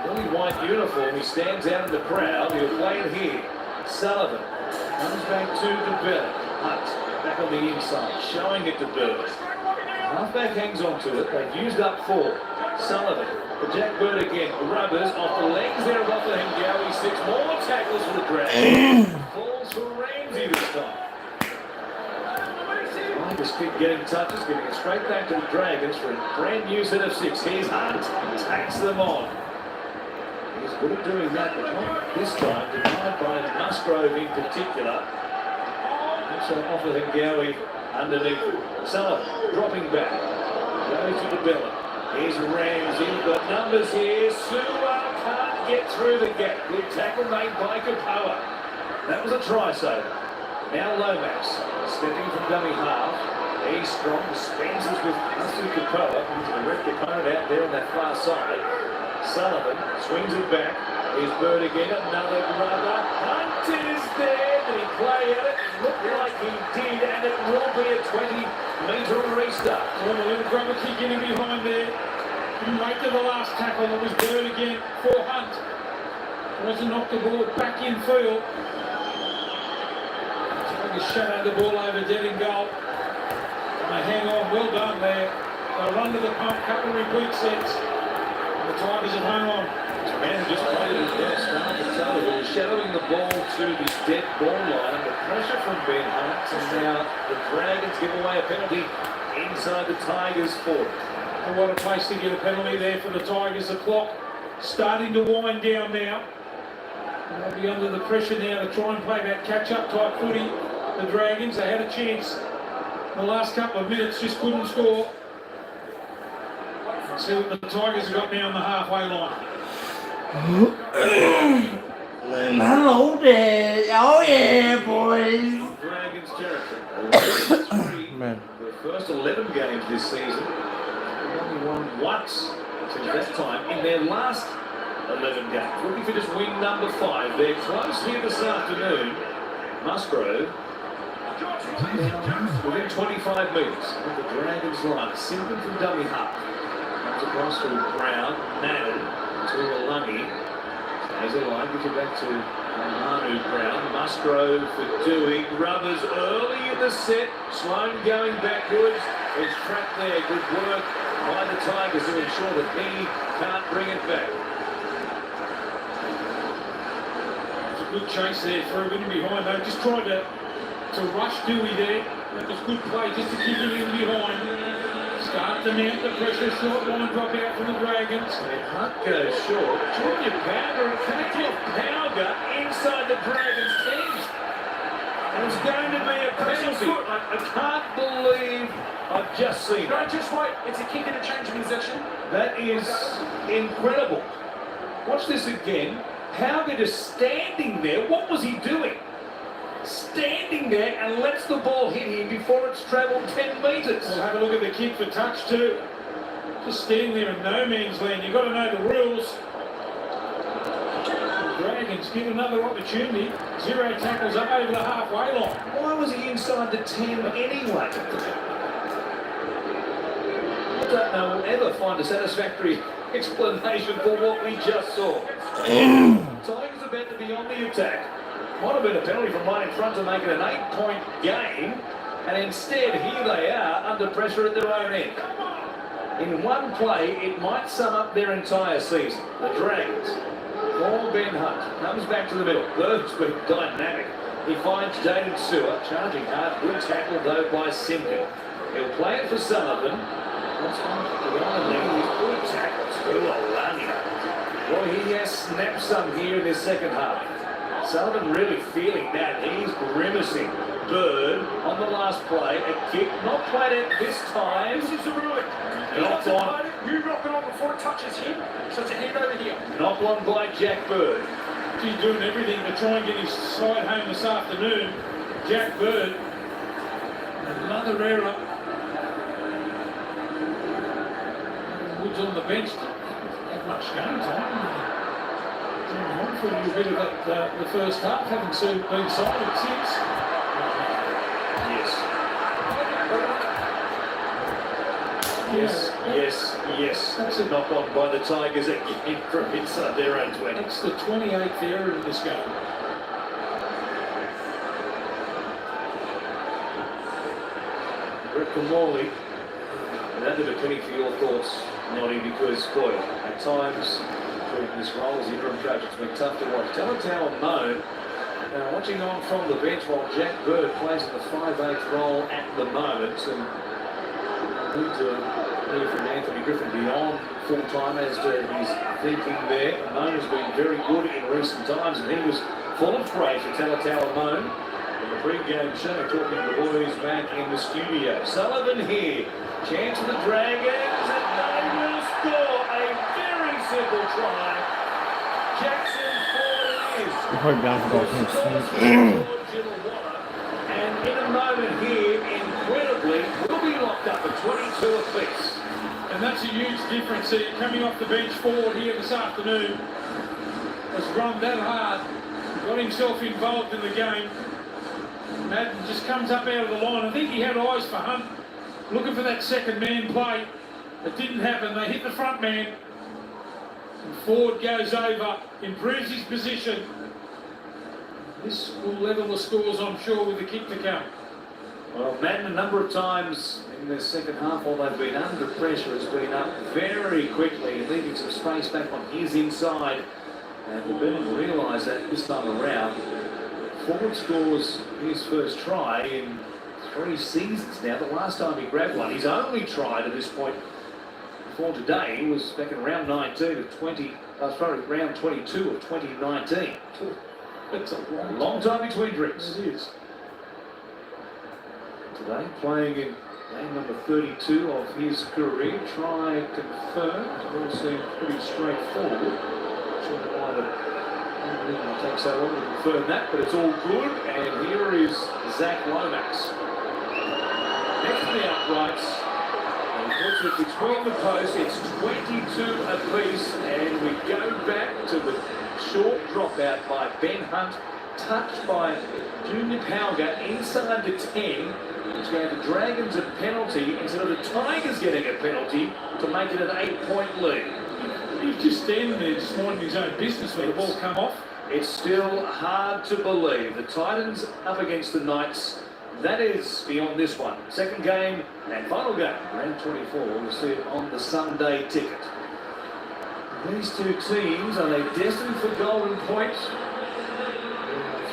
Really white uniform, he stands out in the crowd. He'll play it here. Sullivan comes back to DeBell. Hunt back on the inside, showing it to Bird. Halfback hangs on to it. They've used up 4. Sullivan, but Jack Bird again. Rubbers off the legs there of Offahengawi. 6 more tackles for the Dragons. Falls for Ramsey this time. Tigers keep getting touches, giving it straight back to the Dragons for a brand new set of 6. Here's Hunt, takes them on. He's good at doing that, but not this time, denied by Musgrove in particular. Also Offahengawi underneath. Sullivan dropping back. Goes to the belly. Here's Ramsey, got numbers here. Sua can't get through the gap. Good tackle made by Kapoa. That was a try saver. Now Lomax, stepping from dummy half. He's strong, Spencers with Asu Kapoa. He's a direct opponent out there on that far side. Sullivan swings it back. Here's Bird again, another rubber. Hunt is there. Did he play at it? It looked like he did, and it will be a 20-metre restart. Well, a little grubber kick in behind there. Didn't wait to the last tackle. It was Bird again for Hunt. Tries to knock the ball back in field. Shadow the ball over dead in goal. And they hang on, well done there. They run to the pump, couple of repeat sets. And the Tigers have hung on. The man who just played his best, Sullivan, was shadowing the ball to this dead ball line. The pressure from Ben Hunt, and now the Dragons give away a penalty inside the Tigers' 40. And what a place to get a penalty there for the Tigers. The clock starting to wind down now. And they'll be under the pressure now to try and play that catch-up type footy. The Dragons, they had a chance in the last couple of minutes, just couldn't score. Let's see what the Tigers have got now on the halfway line. Hello there. Oh yeah, boys. Dragons territory. Man. The first 11 games this season. They've only won once since that time in their last 11 games. Looking for just win number 5. They're close here this afternoon. Musgrove within 25 metres of the Dragons line. Simpson from dummy half. Comes across to Brown, Naden, Tuolungi. Stays alive, gives it back to Manu Brown. Musgrove for Dewey. Rubbers early in the set. Sloan going backwards. It's trapped there. Good work by the Tigers to ensure that he can't bring it back. Good chase there through, in behind. They just tried to rush Dewey there. That was good play just to keep him in behind. Start to mount the pressure. Short line drop out from the Dragons. And Hunt goes short. Junior Powder connected off Powder inside the Dragons' 10. And it's going to be a penalty. I can't believe I've just seen it. No, just wait. It's a kick and a change of possession. That is incredible. Watch this again. Hauger just standing there. What was he doing? standing there and lets the ball hit him before it's travelled 10 metres. We'll have a look at the kick for touch too. Just standing there in no man's land. You've got to know the rules. The Dragons get another opportunity. 0 tackles up over the halfway line. Why was he inside the 10 anyway? I don't know we'll ever find a satisfactory explanation for what we just saw. Tigers about to be on the attack. Might have been a penalty from right in front to make it an 8-point game, and instead here they are under pressure at their own end. In one play, it might sum up their entire season. The Dragons. Paul Ben Hunt comes back to the middle. Bird's been dynamic. He finds David Sewer, charging hard. Good tackle though by Simpkin. He'll play it for Sullivan. What's on the other leg? He's good tackles. Well, he has snapped some here in his second half. Sullivan really feeling that. He's grimacing. Bird on the last play. A kick not played it this time. This is the ruling. Knocked on. You knock it on before it touches him. So it's a hit over here. Knocked on by Jack Bird. He's doing everything to try and get his side home this afternoon. Jack Bird. Another error. Woods on the bench. Not much game time. On for a little bit of the first half. Haven't been sided since. Yes. That's a knock on by the Tigers again from inside their own 20. It's the 28th error in this game. Rick Morley, and under the penny for your thoughts, Noddy, because, boy, at times, during this role as interim coach, it's been tough to watch. Talatau Moan, watching on from the bench while Jack Bird plays in the 5/8 role at the moment. And need to hear from Anthony Griffin beyond full-time as to his thinking there. Moan has been very good in recent times, and he was full of praise for Talatau Moan in the pre-game show, talking to the boys back in the studio. Sullivan here, chance for the Dragons, and they will score a very simple try. Jackson Ford is. And in a moment here, incredibly, will be locked up at 22 apiece. And that's a huge difference here. Coming off the bench forward here this afternoon, has run that hard, got himself involved in the game. Madden just comes up out of the line. I think he had eyes for Hunt, looking for that second man play. It didn't happen. They hit the front man. And Ford goes over, improves his position. This will level the scores, I'm sure, with the kick to come. Well, Madden a number of times in the second half, while they've been under pressure, has been up very quickly, leaving some space back on his inside. And we've been able to realise that this time around. Ford scores his first try in 3 seasons now. The last time he grabbed one, his only try to this point before today was back in round 19 of 20. Round 22 of 2019. It's a long time between drinks. It is. Today, playing in game number 32 of his career. Try confirmed. It all seemed pretty straightforward. Not sure why it takes so long to confirm that, but it's all good. And here is Zach Lomax. Next to the uprights. And he puts it between the posts. It's 22 apiece. And we go back to the short dropout by Ben Hunt, touched by Junior Pauga inside the 10, which gave the Dragons a penalty instead of the Tigers getting a penalty to make it an 8-point lead. He was just standing there, just minding his own business when the ball come off. It's still hard to believe. The Titans up against the Knights. That is beyond this one. Second game and final game, round 24. We'll see it on the Sunday ticket. These two teams, are they destined for Golden Point?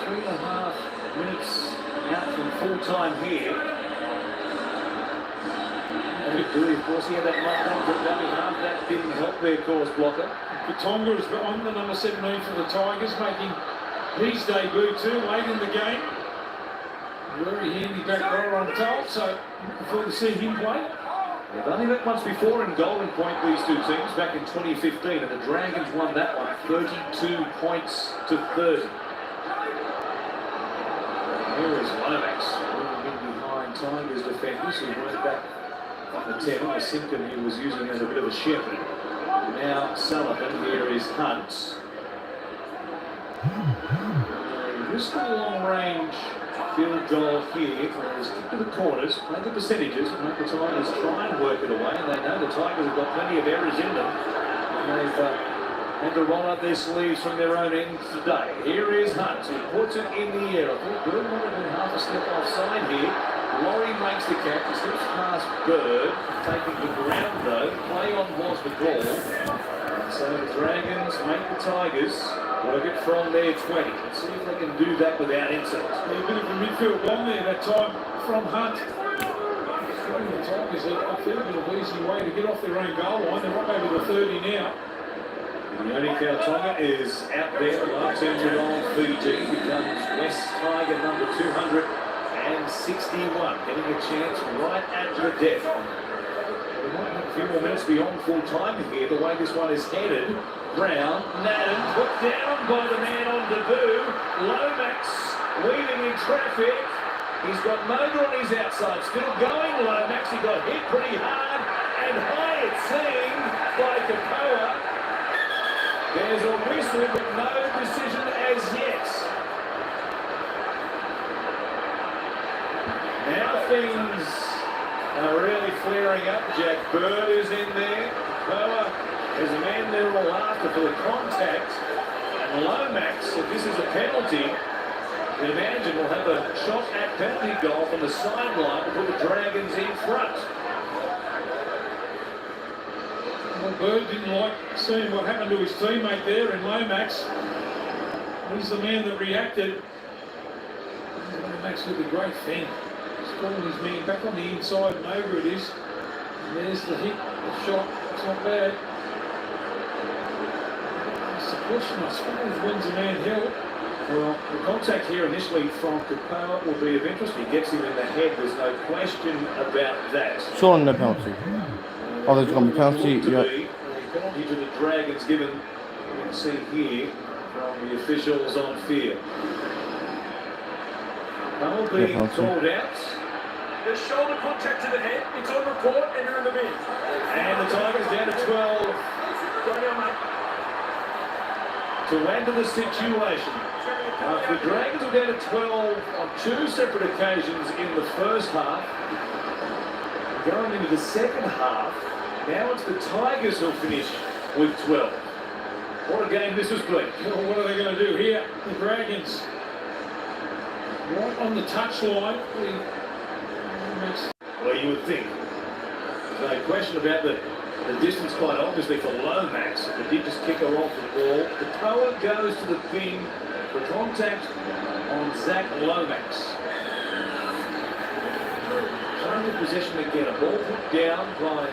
3.5 minutes out from full-time here. And of course, he had that knock-on for dummy half. That didn't help their course blocker. Katonga is on the number 17 for the Tigers, making his debut too late in the game. Very handy back rower on top, so looking forward to seeing him play. They've only met once before in Golden Point, these two teams, back in 2015, and the Dragons won that one 32 points to 30. Here Lomax moving in behind Tigers defenders who went back on the 10. I think he was using as a bit of a shepherd. Now Sullivan, here is Hunt. Just a long range field goal here. Let's kick to the corners, play the percentages, and make the Tigers try and work it away. And they know the Tigers have got plenty of errors in them. And they've had to roll up their sleeves from their own end today. Here is Hunt, who puts it in the air. I thought Bird might have been half a step offside here. Laurie makes the catch, he slips past Bird, taking the ground though. Play on was the call. And so the Dragons make the Tigers work it from their 20. Let's see if they can do that without incident. A bit of a midfield bomb there that time from Hunt. The Tigers a fair bit of easy way to get off their own goal line. They're up over the 30 now. Yoni Kautonga is out there. Last injured on Fiji becomes West Tiger number 261. Getting a chance right at the death. We might have a few more minutes beyond full time here. The way this one is headed. Brown, Madden, put down by the man on debut. Lomax weaving in traffic. He's got Moga on his outside. Still going Lomax. He got hit pretty hard and high it seemed by Kapoa. There's a whistle, but no decision as yet. Now things are really flaring up. Jack Bird is in there. Kapoa is a man there all after for the contact. And Lomax, if this is a penalty, the imagine will have a shot at penalty goal from the sideline to put the Dragons in front. Well, Bird didn't like seeing what happened to his teammate there in Lomax. He's the man that reacted. Lomax with a great fend. He's calling his man back on the inside and over it is. And there's the hit, the shot. It's not bad. It's the question, I suppose, when's a man held? Well, the contact here initially from Kapoa will be of interest. He gets him in the head, there's no question about that. Sure, no penalty. Oh, there's going to be penalty. Yeah. The penalty to the Dragons given, you can see here, from the officials on field. They'll be called out. There's shoulder contact to the head. It's on report and you're in the bin. And the Tigers down to 12. To end the situation. The Dragons were down to 12 on two separate occasions in the first half. Going into the second half, now it's the Tigers who'll finish with 12. What a game this has been. Well, what are they going to do here? The Dragons right on the touchline. Well, you would think. There's no question about the distance, quite obviously, for Lomax. But did just kick her off the ball. The Kapoa goes to the bin for contact on Zach Lomax. Trying to possession again. A ball put down by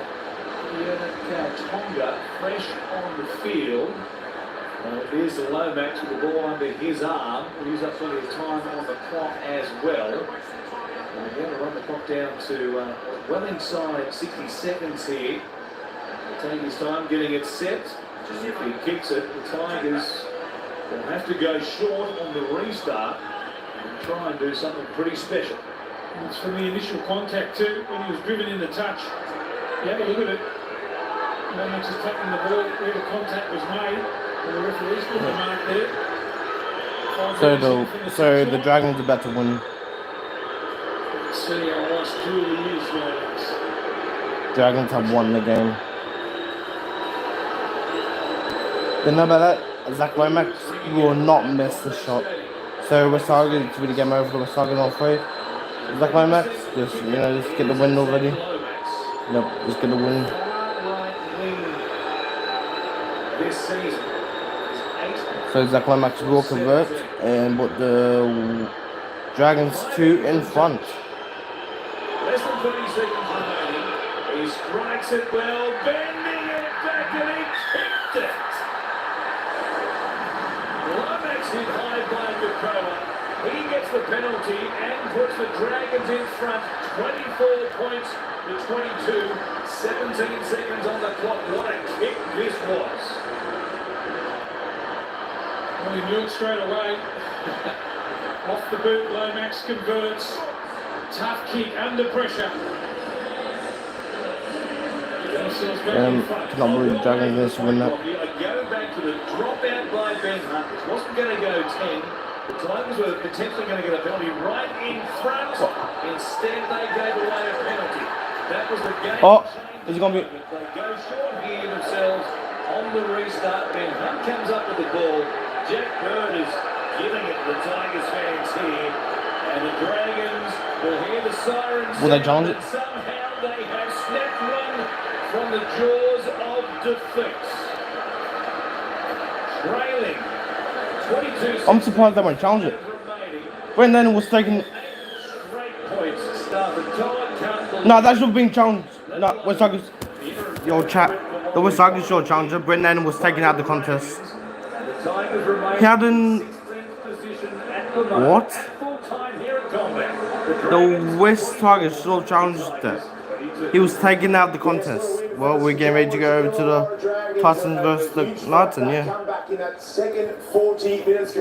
Kautonga, fresh on the field. Here's the Lomax with the ball under his arm. He'll use up plenty of time on the clock as well. And again, we'll run the clock down to well inside 60 seconds here. He'll take his time getting it set. If he kicks it, the Tigers will have to go short on the restart and try and do something pretty special. And it's from the initial contact too, when he was driven in the touch. You have a look at it. Lomax is tapping the ball where the contact was made. And the referee's put the mark there. So the Dragons are about to win. Let's see how nice truly is, Lomax. Dragons have won the game. Then know about that, Zach Lomax will not miss the shot. So West Tigers with the game over, West Tigers all three. Zach Lomax, just just get the win already. Yep, just get the win. This season. So Zach Lomax will convert and put the Dragons 2 in front. Less than 30 seconds remaining. He strikes it well, bending it back and he kicked it. Lomax hit high by Kapoa. He gets the penalty and puts the Dragons in front. 24 points to 22. 17 seconds on the clock. What a kick this was. Well, he knew it straight away. Off the boot, Lomax converts. Tough kick under pressure. Cannot believe the Dragons going to win that. Going back to the dropout by Ben Hunt, which wasn't going to go 10. The Tigers were potentially going to get a penalty right in front. Instead, they gave away a penalty. That was the game. Oh, is it going to be? They go short here themselves on the restart. Ben Hunt comes up with the ball. Jack Bird is giving it to the Tigers fans here. And the Dragons will hear the sirens. Will they challenge it? Somehow they have snapped one from the jaws of defeat. Trailing 22 I'm surprised they won't challenge it. Brendan was taking. points. Starboard Todd can't believe No, that should have been challenged. No, West Tigers. Yo, chat. The West Tigers should have challenged it. Brendan was taken out of the contest. the Tigers remain He hadn't. position at the moment. What? Full time here at Combat. The West Tigers should have challenged it. He was taken out of the contest. Well, we're getting ready to go over to the Titans versus the Knights, yeah. Come back in that second 40 minutes.